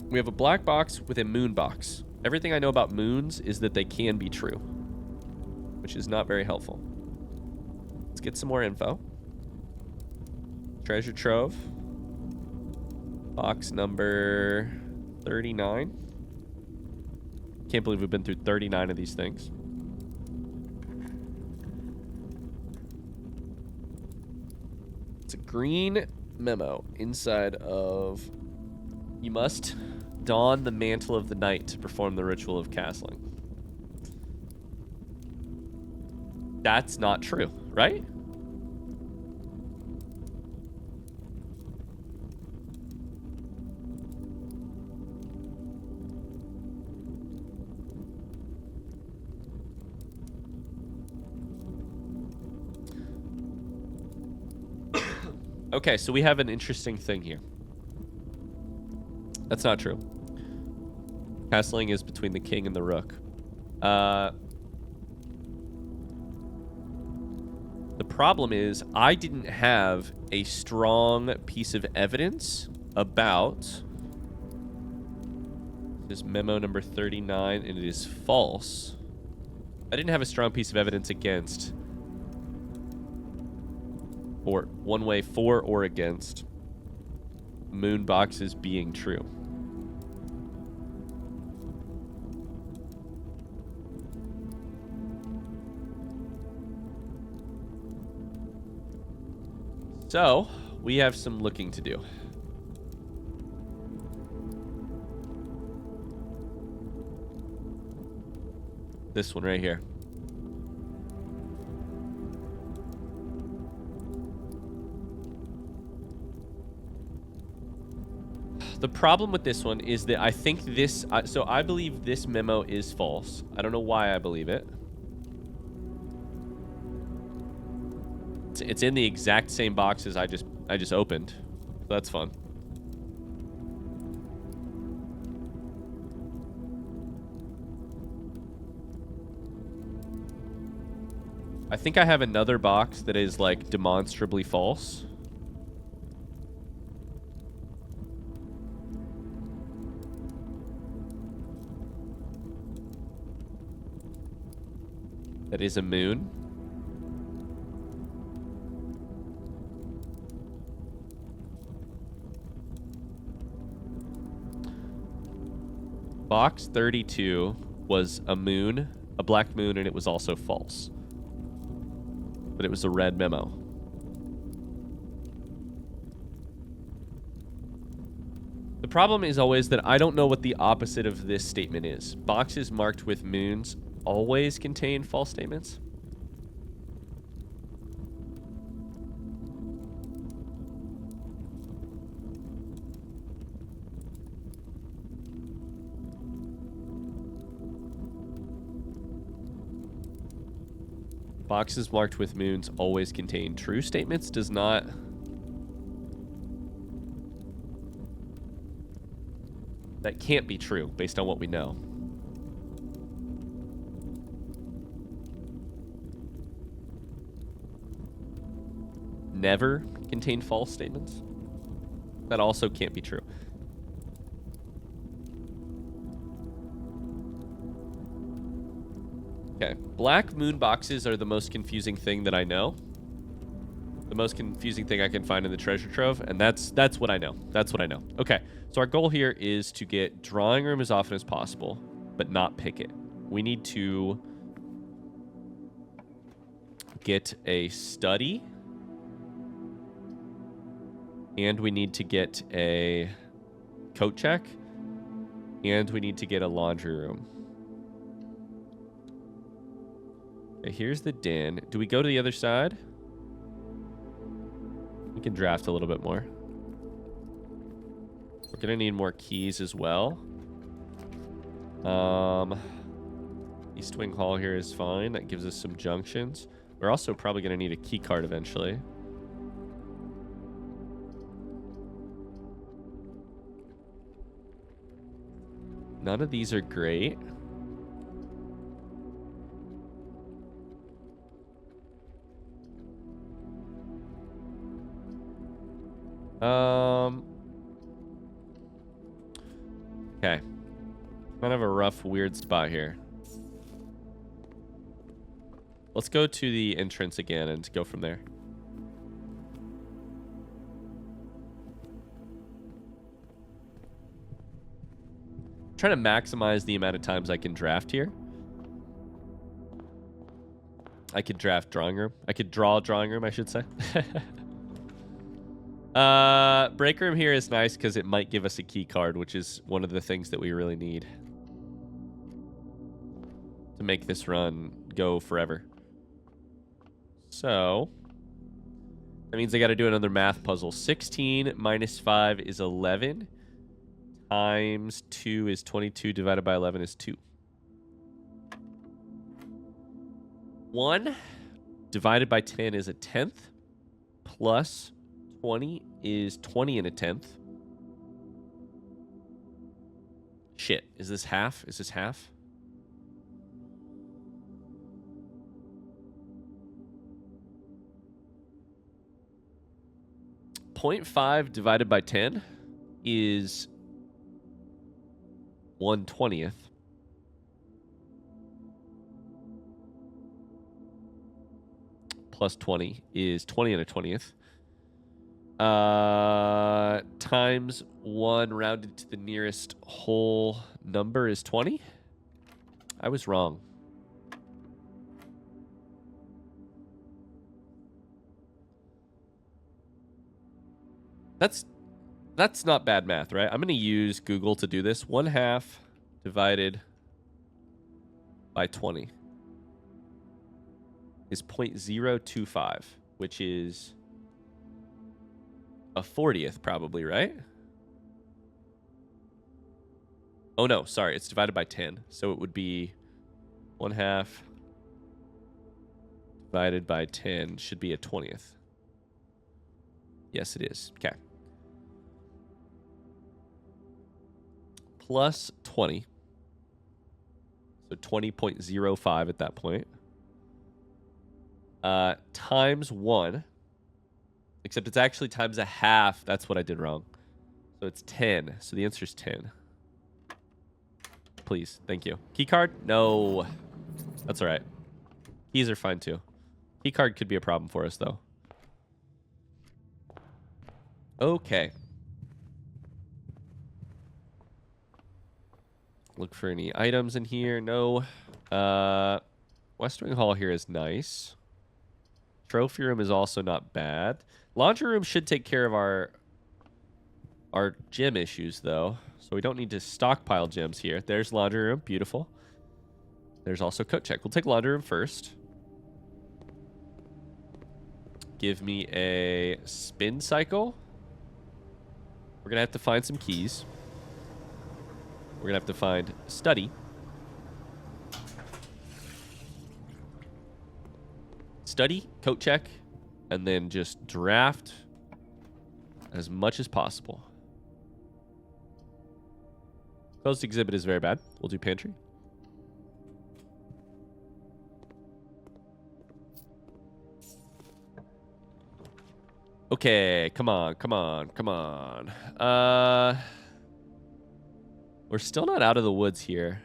A: We have a black box with a moon box. Everything I know about moons is that they can be true, which is not very helpful. Let's get some more info. Treasure Trove. Box number 39. Can't believe we've been through 39 of these things. It's a green memo inside of... You must don the mantle of the night to perform the ritual of castling. That's not true, right? Okay, so we have an interesting thing here. That's not true. Castling is between the king and the rook. The problem is I didn't have a strong piece of evidence about this memo number 39, and it is false. I didn't have a strong piece of evidence against, or one way for or against, moon boxes being true. So, we have some looking to do. This one right here. The problem with this one is that I think this... so I believe this memo is false. I don't know why I believe it. It's in the exact same boxes I just opened. So that's fun. I think I have another box that is like demonstrably false. That is a moon. Box 32 was a moon, a black moon, and it was also false. But it was a red memo. The problem is always that I don't know what the opposite of this statement is. Boxes marked with moons always contain false statements. Boxes marked with moons always contain true statements. Does not. That can't be true based on what we know. Never contain false statements. That also can't be true. Okay, black moon boxes are the most confusing thing that I know. The most confusing thing I can find in the treasure trove, and that's what I know. That's what I know. Okay, so our goal here is to get drawing room as often as possible, but not pick it. We need to get a study, and we need to get a coat check, and we need to get a laundry room. Okay, here's the den. Do we go to the other side? We can draft a little bit more. We're gonna need more keys as well. East Wing Hall here is fine. That gives us some junctions. We're also probably gonna need a key card eventually. None of these are great. Okay. Kind of a rough, weird spot here. Let's go to the entrance again and go from there. Trying to maximize the amount of times I can draft here. I could draft drawing room. I could draw drawing room, I should say. Break room here is nice because it might give us a key card, which is one of the things that we really need to make this run go forever. So that means I got to do another math puzzle. 16 minus 5 is 11. Times 2 is 22. Divided by 11 is 2. 1 divided by 10 is a tenth. Plus 20 is 20 and a tenth. Shit. Is this half? Is this half? .5 divided by 10 is 1/20th. Plus 20 is 20 and a 20th. Times 1 rounded to the nearest whole number is 20. I was wrong. That's not bad math, right? I'm going to use Google to do this. 1/2 divided by 20 is 0.025, which is a 40th probably, right? Oh no, sorry, it's divided by 10. So it would be 1/2 divided by 10 should be a 20th. Yes, it is. Okay. Plus 20. So 20.05 at that point. Times 1. Except it's actually times a half. That's what I did wrong. So it's 10. So the answer is 10. Please. Thank you. Key card? No. That's all right. Keys are fine too. Key card could be a problem for us though. Okay. Look for any items in here. No. West Wing Hall here is nice. Trophy room is also not bad. Laundry room should take care of our gem issues, though. So we don't need to stockpile gems here. There's laundry room. Beautiful. There's also coat check. We'll take laundry room first. Give me a spin cycle. We're going to have to find some keys. We're going to have to find study. study, coat check, and then just draft as much as possible. Closed exhibit is very bad. We'll do pantry. Okay, come on, come on, come on. We're still not out of the woods here.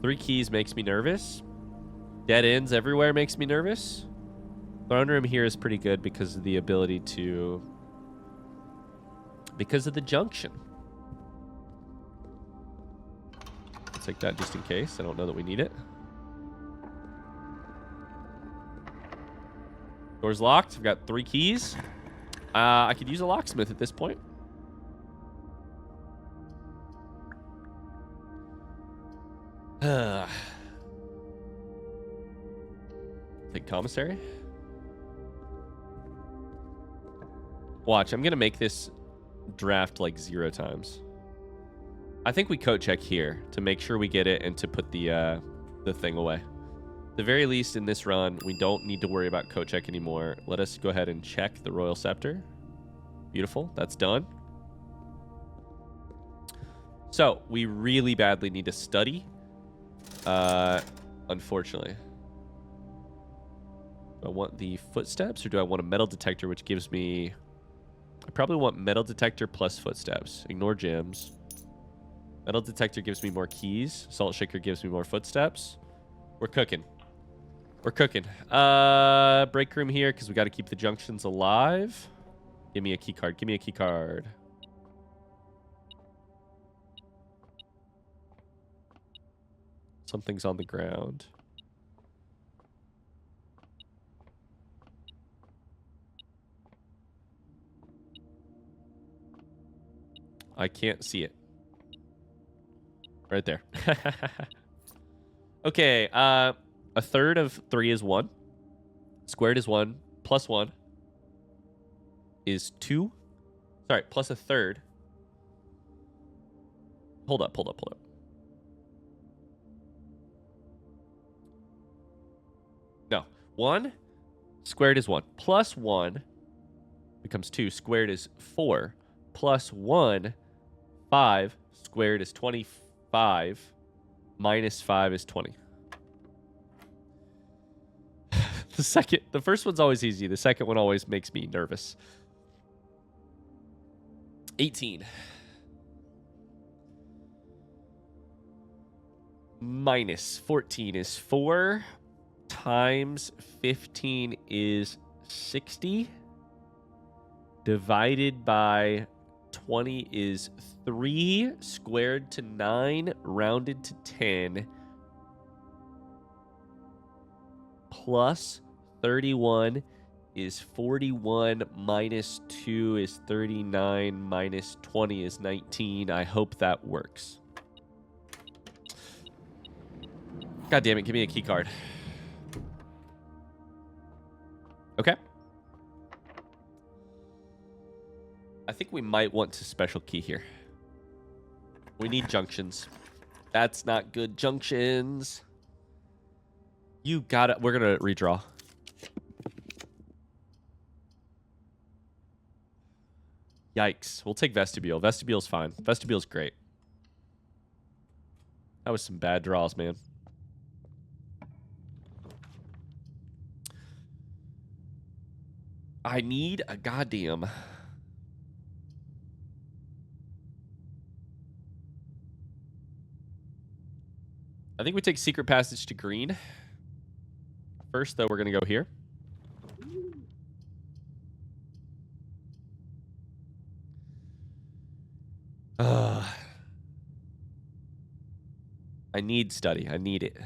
A: Three keys makes me nervous. Dead ends everywhere makes me nervous. Throne room here is pretty good because of the ability to... because of the junction. I'll take that just in case. I don't know that we need it. Door's locked. I've got 3 keys. I could use a locksmith at this point. Take commissary. Watch, I'm going to make this draft like 0 times. I think we coat check here to make sure we get it and to put the thing away. At the very least in this run, we don't need to worry about coat check anymore. Let us go ahead and check the Royal Scepter. Beautiful. That's done. So, we really badly need to study. Unfortunately. Do I want the footsteps or do I want a metal detector, which gives me... I probably want metal detector plus footsteps. Ignore gems. Metal detector gives me more keys. Salt shaker gives me more footsteps. We're cooking. We're cooking. Break room here because we got to keep the junctions alive. Give me a key card. Give me a key card. Something's on the ground. I can't see it. Right there. Okay, a third of 3 is 1. Squared is 1. Plus 1 is 2. Sorry, plus a third. Hold up. No. 1 squared is 1. Plus 1 becomes 2. Squared is 4. Plus 1, 5. Squared is 25. Minus 5 is 20. The first one's always easy. The second one always makes me nervous. 18. Minus 14 is 4. Times 15 is 60. Divided by 20 is 3. Squared to 9. Rounded to 10. Plus 31 is 41. Minus 2 is 39. Minus 20 is 19. I hope that works. God damn it. Give me a key card. Okay. I think we might want to special key here. We need junctions. That's not good. Junctions. You got it. We're going to redraw. Yikes. We'll take vestibule. Vestibule's fine. Vestibule's great. That was some bad draws, man. I need a goddamn... I think we take secret passage to green. First, though, we're going to go here. I need study. I need it. I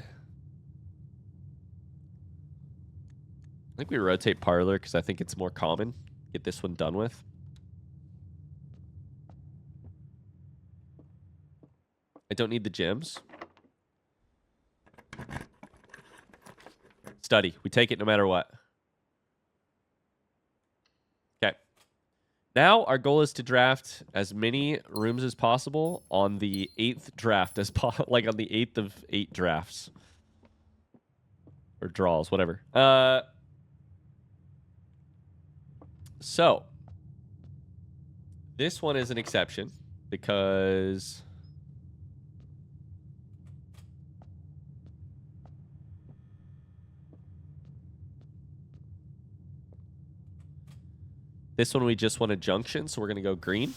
A: think we rotate parlor because I think it's more common. Get this one done with. I don't need the gems. Study. We take it no matter what. Okay. Now our goal is to draft as many rooms as possible on the 8th draft like on the 8th of 8 drafts. Or draws, whatever. So this one is an exception because this one we just want a junction, so we're going to go green.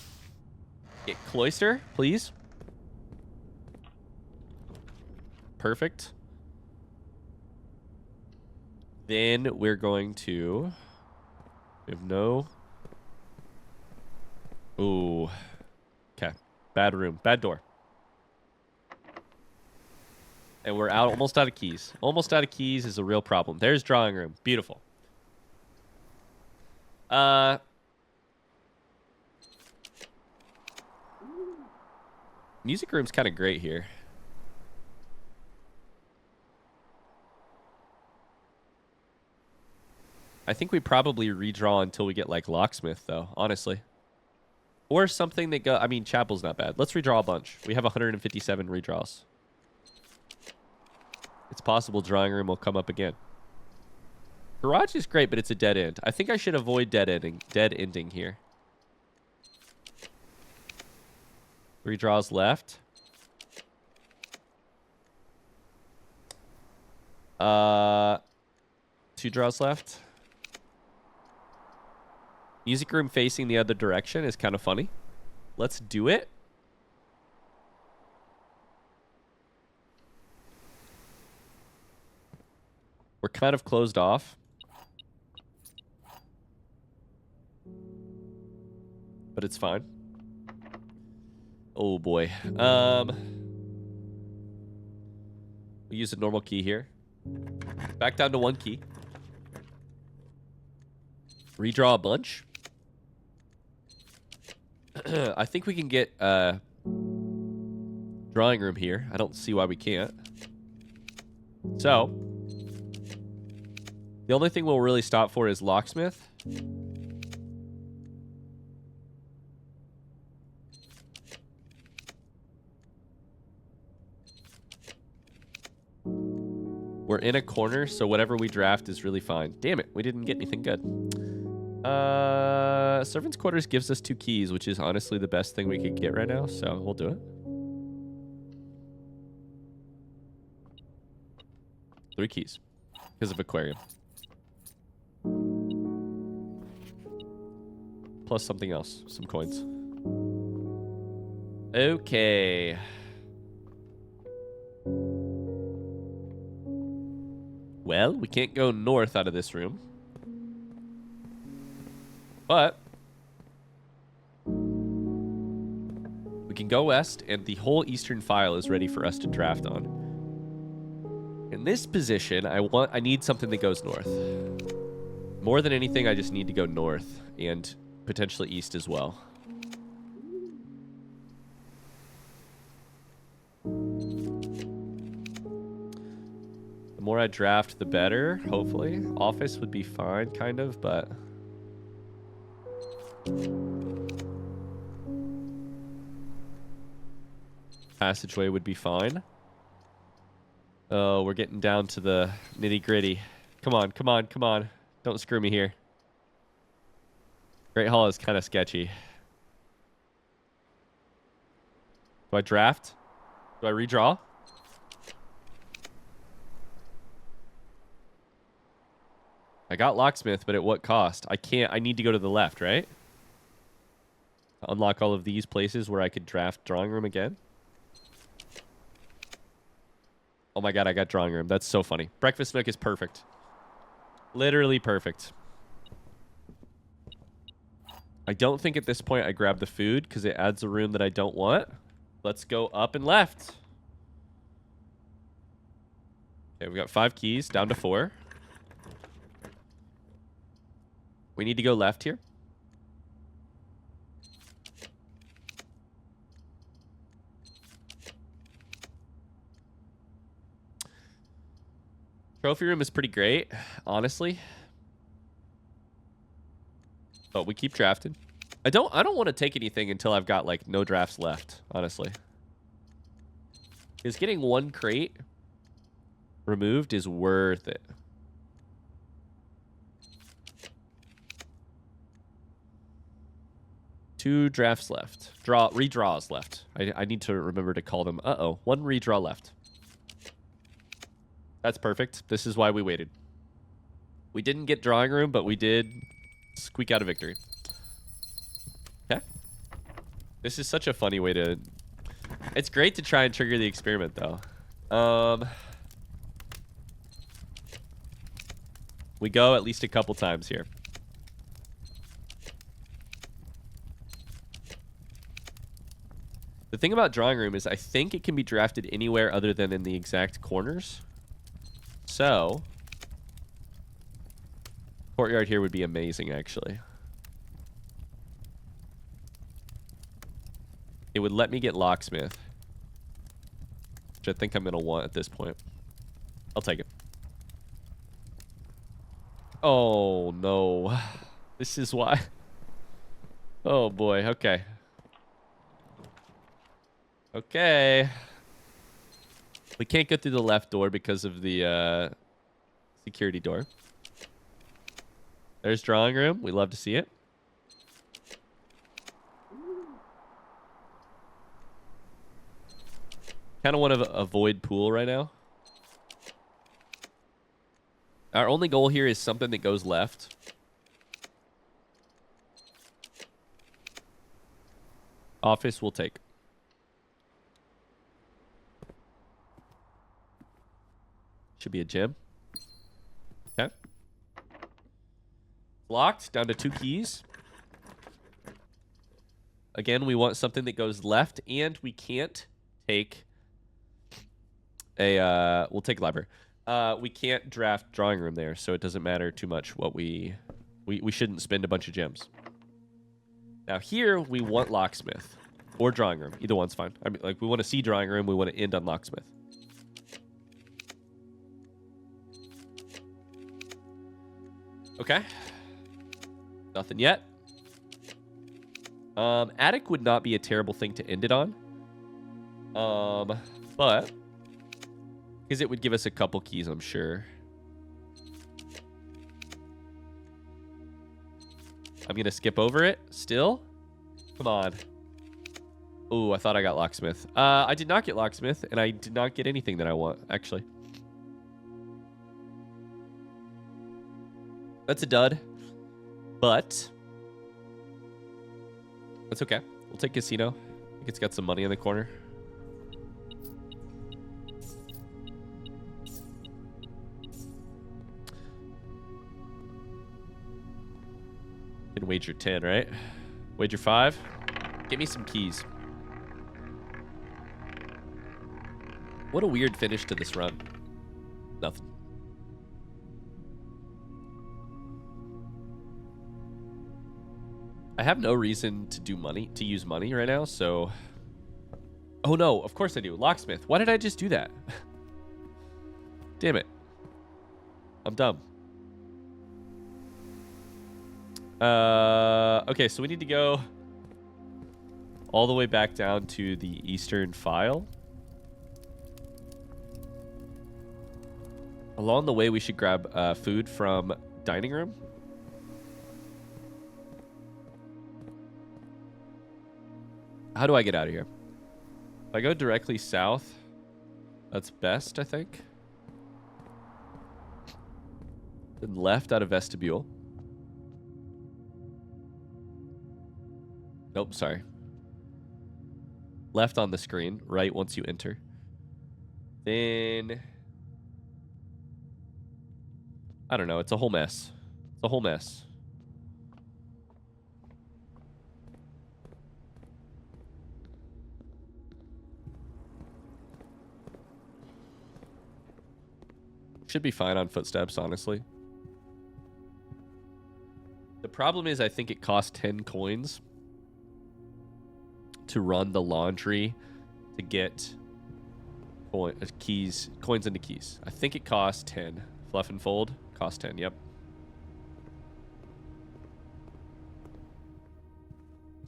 A: Get cloister, please. Perfect. Then we're going to... We have no... Ooh. Okay. Bad room. Bad door. And we're almost out of keys. Almost out of keys is a real problem. There's drawing room. Beautiful. Music room's kind of great here. I think we probably redraw until we get like locksmith though, honestly. Or something that go... I mean, chapel's not bad. Let's redraw a bunch. We have 157 redraws. It's possible drawing room will come up again. Garage is great, but it's a dead end. I think I should avoid dead ending here. Redraws left. 2 draws left. Music room facing the other direction is kind of funny. Let's do it. We're kind of closed off. But it's fine. Oh boy. We use a normal key here. Back down to 1 key. Redraw a bunch. I think we can get drawing room here. I don't see why we can't. So, the only thing we'll really stop for is locksmith. We're in a corner, so whatever we draft is really fine. Damn it, we didn't get anything good. Servant's quarters gives us 2 keys, which is honestly the best thing we could get right now, so we'll do it. 3 keys because of aquarium. Plus something else, some coins. Okay. Well, we can't go north out of this room. But we can go west, and the whole eastern file is ready for us to draft on. In this position, I need something that goes north. More than anything, I just need to go north and potentially east as well. The more I draft, the better, hopefully. Office would be fine, kind of, but... Passageway would be fine. Oh, we're getting down to the nitty-gritty. Come on, come on, come on. Don't screw me here. Great Hall is kind of sketchy. Do I draft? Do I redraw? I got locksmith, but at what cost? I can't. I need to go to the left, right? Unlock all of these places where I could draft drawing room again. Oh my god, I got drawing room. That's so funny. Breakfast nook is perfect. Literally perfect. I don't think at this point I grab the food because it adds a room that I don't want. Let's go up and left. Okay, we've got 5 keys, down to 4. We need to go left here. Trophy room is pretty great, honestly. But we keep drafting. I don't want to take anything until I've got like no drafts left, honestly. Because getting one crate removed is worth it. Two drafts left. Redraws left. I need to remember to call them. Uh-oh. One redraw left. That's perfect. This is why we waited. We didn't get drawing room, but we did squeak out a victory. Okay. This is such a funny way to... It's great to try and trigger the experiment, though. We go at least a couple times here. The thing about drawing room is I think it can be drafted anywhere other than in the exact corners. So, courtyard here would be amazing, actually. It would let me get locksmith, which I think I'm going to want at this point. I'll take it. Oh, no. This is why. Oh, boy. Okay. Okay. We can't go through the left door because of the security door. There's drawing room. We love to see it. Kind of want to avoid pool right now. Our only goal here is something that goes left. Office we'll take. Should be a gym. Okay. Locked. Down to 2 keys. Again, we want something that goes left, and we can't take a... we'll take library. We can't draft drawing room there, so it doesn't matter too much what we shouldn't spend a bunch of gems. Now here, we want locksmith. Or drawing room. Either one's fine. I mean, like, we want to see drawing room. We want to end on locksmith. Okay. Nothing yet. Attic would not be a terrible thing to end it on. But... because it would give us a couple keys, I'm sure. I'm going to skip over it still. Come on. Ooh, I thought I got locksmith. I did not get locksmith, and I did not get anything that I want, actually. That's a dud. But that's okay. We'll take casino. I think it's got some money in the corner. Can wager 10, right? Wager 5. Give me some keys. What a weird finish to this run. Nothing. I have no reason to use money right now, so... Oh no, of course I do. Locksmith. Why did I just do that? Damn it. I'm dumb. Okay, so we need to go all the way back down to the eastern file. Along the way, we should grab food from dining room. How do I get out of here? If I go directly south, that's best, I think. Then left out of vestibule. Nope, sorry. Left on the screen, right once you enter. Then... I don't know, it's a whole mess. It's a whole mess. Should be fine on footsteps, honestly. The problem is I think it costs 10 coins to run the laundry to get coins into keys. I think it costs 10. Fluff and fold costs 10, yep.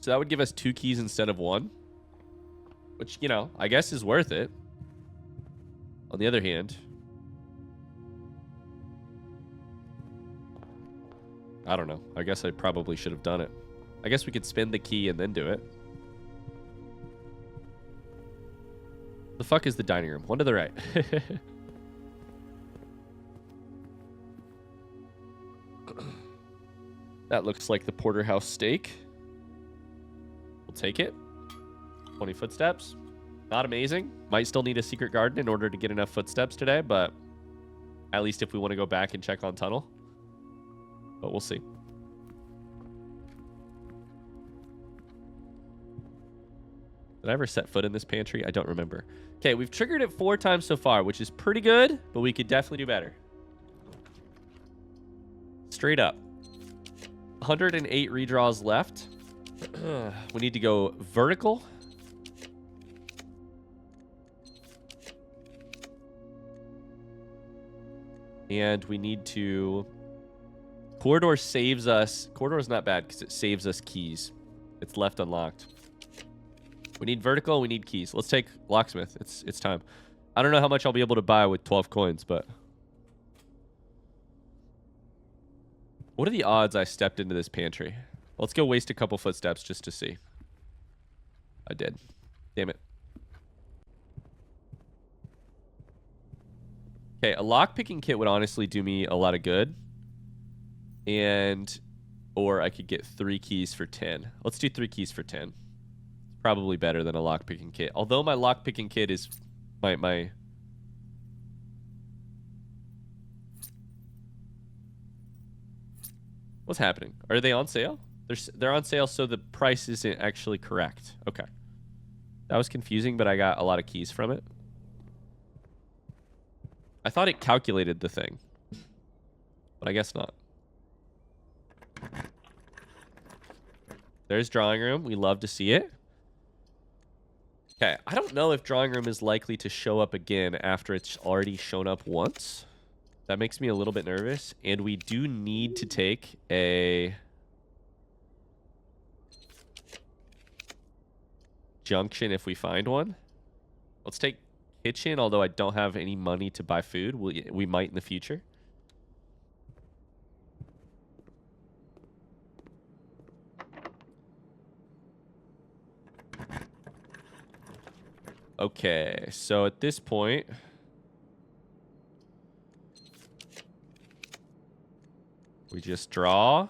A: So that would give us 2 keys instead of 1. Which, you know, I guess is worth it. On the other hand, I don't know. I guess I probably should have done it. I guess we could spin the key and then do it. The fuck is the dining room? One to the right. That looks like the porterhouse steak. We'll take it. 20 footsteps. Not amazing. Might still need a secret garden in order to get enough footsteps today, but at least if we want to go back and check on tunnel. But we'll see. Did I ever set foot in this pantry? I don't remember. Okay, we've triggered it 4 times so far, which is pretty good, but we could definitely do better. Straight up. 108 redraws left. We need to go vertical. And we need to... Corridor saves us... Corridor is not bad because it saves us keys. It's left unlocked. We need vertical. We need keys. Let's take locksmith. It's time. I don't know how much I'll be able to buy with 12 coins, but... What are the odds I stepped into this pantry? Let's go waste a couple footsteps just to see. I did. Damn it. Okay, a lockpicking kit would honestly do me a lot of good. And... Or I could get 3 keys for 10. Let's do 3 keys for 10. Probably better than a lockpicking kit. Although my lockpicking kit is... My... What's happening? Are they on sale? They're on sale, so the price isn't actually correct. Okay. That was confusing, but I got a lot of keys from it. I thought it calculated the thing. But I guess not. There's drawing room. We love to see it. Okay. I don't know if drawing room is likely to show up again after it's already shown up once. That makes me a little bit nervous. And we do need to take a... junction if we find one. Let's take kitchen, although I don't have any money to buy food. We might in the future. Okay, so at this point... we just draw.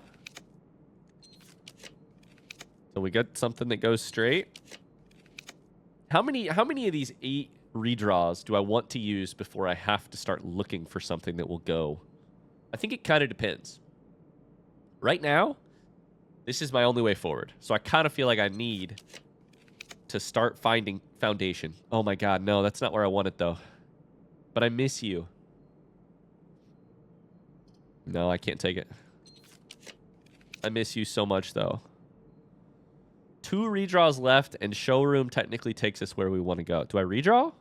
A: So we got something that goes straight. How many of these 8 redraws do I want to use before I have to start looking for something that will go? I think it kind of depends. Right now, this is my only way forward. So I kind of feel like I need to start finding foundation. Oh my god, no, that's not where I want it though. But I miss you. No, I can't take it. I miss you so much, though. 2 redraws left, and showroom technically takes us where we want to go. Do I redraw?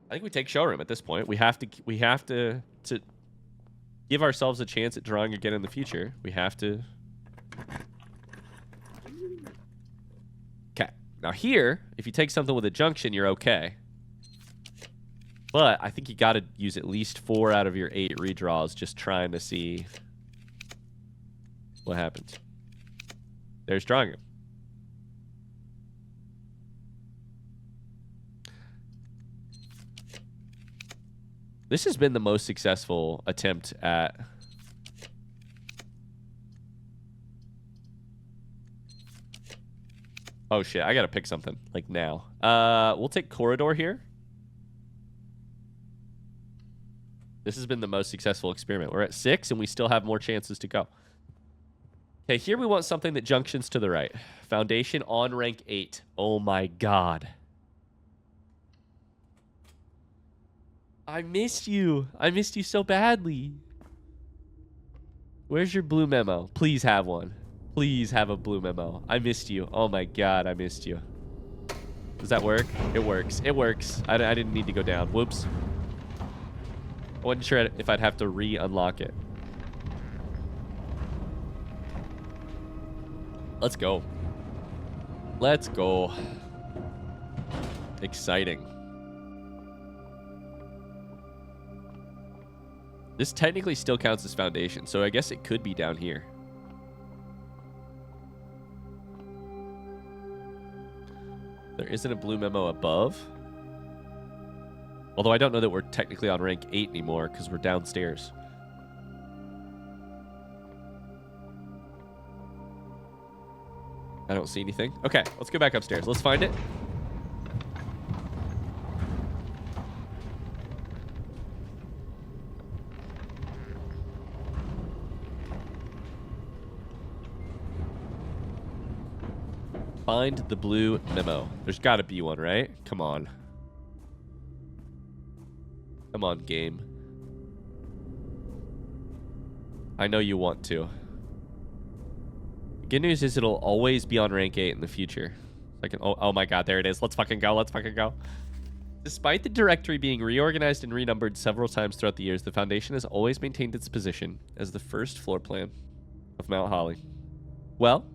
A: I think we take showroom at this point. We have to give ourselves a chance at drawing again in the future. We have to. Okay. Now here, if you take something with a junction, you're okay. But I think you got to use at least 4 out of your 8 redraws just trying to see what happens. There's drawing room. This has been the most successful attempt at... Oh shit, I gotta pick something. Like now. We'll take corridor here. This has been the most successful experiment. We're at 6, and we still have more chances to go. Okay, here we want something that junctions to the right. Foundation on rank 8. Oh my god. I missed you. I missed you so badly. Where's your blue memo? Please have one. Please have a blue memo. I missed you. Oh my god, I missed you. Does that work? It works. It works. I didn't need to go down. Whoops. I wasn't sure if I'd have to re-unlock it. Let's go. Let's go. Exciting. This technically still counts as foundation, so I guess it could be down here. There isn't a blue memo above. Although I don't know that we're technically on rank 8 anymore because we're downstairs. I don't see anything. Okay, let's go back upstairs. Let's find it. Find the blue memo. There's got to be one, right? Come on. Come on, game. I know you want to. The good news is it'll always be on rank 8 in the future. Oh my god, there it is. Let's fucking go. Let's fucking go. Despite the directory being reorganized and renumbered several times throughout the years, the Foundation has always maintained its position as the first floor plan of Mount Holly. Well,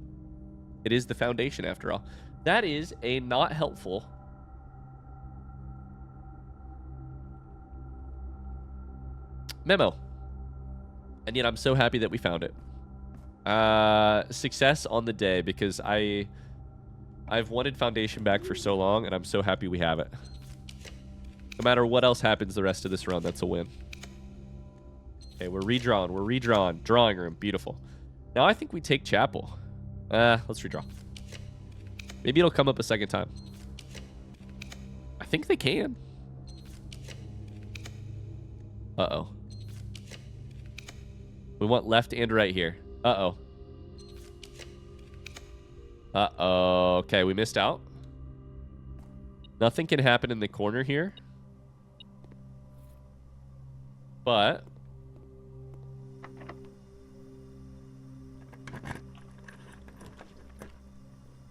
A: it is the Foundation after all. That is a not helpful memo. And yet I'm so happy that we found it. Success on the day, because I've wanted Foundation back for so long, and I'm so happy we have it. No matter what else happens the rest of this run, that's a win. Okay, we're redrawn. We're redrawn. Drawing room. Beautiful. Now I think we take chapel. Let's redraw. Maybe it'll come up a second time. I think they can. Uh-oh. We want left and right here. Uh-oh. Uh-oh. Okay, we missed out. Nothing can happen in the corner here. But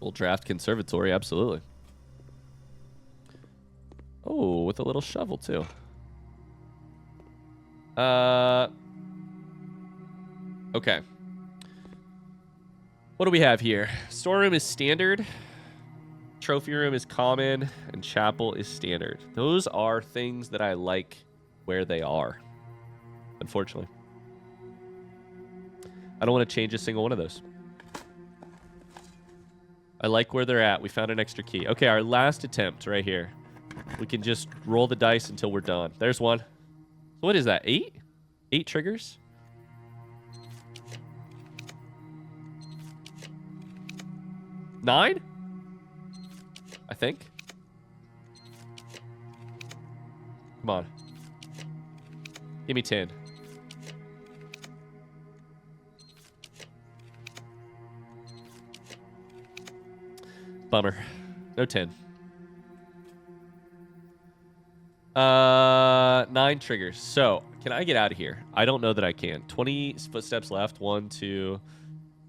A: we'll draft conservatory, absolutely. Oh, with a little shovel too. Okay. What do we have here? Storeroom is standard. Trophy room is common. And chapel is standard. Those are things that I like where they are. Unfortunately. I don't want to change a single one of those. I like where they're at. We found an extra key. Okay, our last attempt right here. We can just roll the dice until we're done. There's one. What is that? 8? 8 triggers? 9? I think. Come on. Give me 10. Bummer. No 10. 9 triggers. So, can I get out of here? I don't know that I can. 20 footsteps left. 1, 2,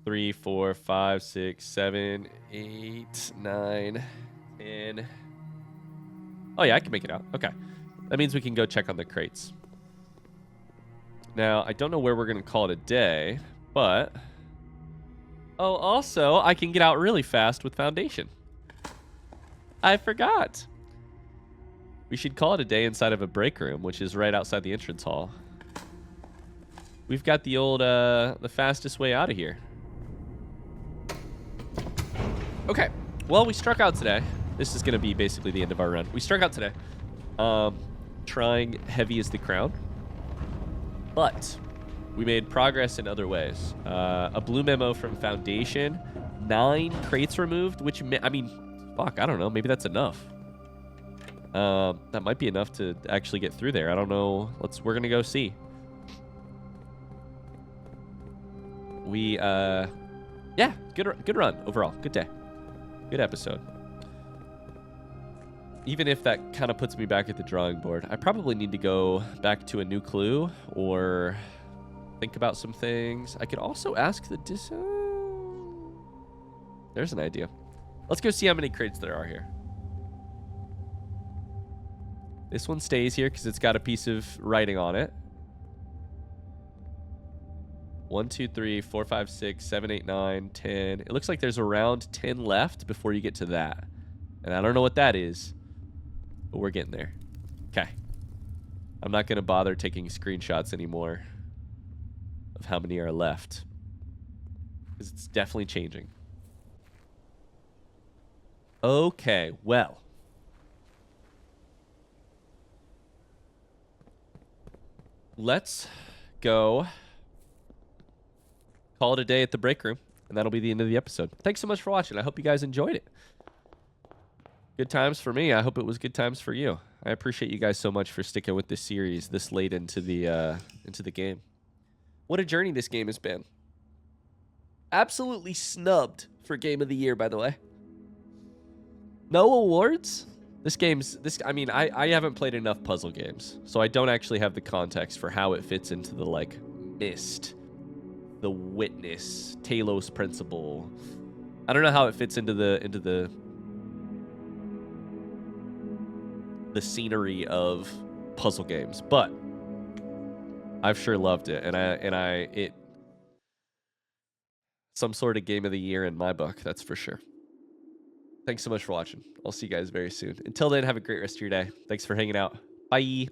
A: 3, 4, 5, 6, 7, 8, 9, 10. Oh, yeah, I can make it out. Okay. That means we can go check on the crates. Now, I don't know where we're going to call it a day, but... Oh, also, I can get out really fast with Foundation. I forgot. We should call it a day inside of a break room, which is right outside the entrance hall. We've got the old, the fastest way out of here. Okay. Well, we struck out today. This is going to be basically the end of our run. We struck out today. Trying heavy as the crown. But we made progress in other ways. A blue memo from Foundation. 9 crates removed, which, I mean, fuck, I don't know. Maybe that's enough. That might be enough to actually get through there. I don't know. We're going to go see. Yeah, good run overall. Good day. Good episode. Even if that kind of puts me back at the drawing board, I probably need to go back to a new clue or think about some things. I could also ask the There's an idea. Let's go see how many crates there are here. This one stays here because it's got a piece of writing on it. 1, 2, 3, 4, 5, 6, 7, 8, 9, 10. It looks like there's around 10 left before you get to that. And I don't know what that is, but we're getting there. Okay. I'm not going to bother taking screenshots anymore of how many are left, because it's definitely changing. Okay, well. Let's go call it a day at the break room, and that'll be the end of the episode. Thanks so much for watching. I hope you guys enjoyed it. Good times for me. I hope it was good times for you. I appreciate you guys so much for sticking with this series this late into the game. What a journey this game has been. Absolutely snubbed for Game of the Year, by the way. No awards? I mean, I haven't played enough puzzle games, so I don't actually have the context for how it fits into the, like, Myst, the Witness, Talos Principle. I don't know how it fits into the scenery of puzzle games, but I've sure loved it, and it some sort of Game of the Year in my book, that's for sure. Thanks so much for watching. I'll see you guys very soon. Until then, have a great rest of your day. Thanks for hanging out. Bye.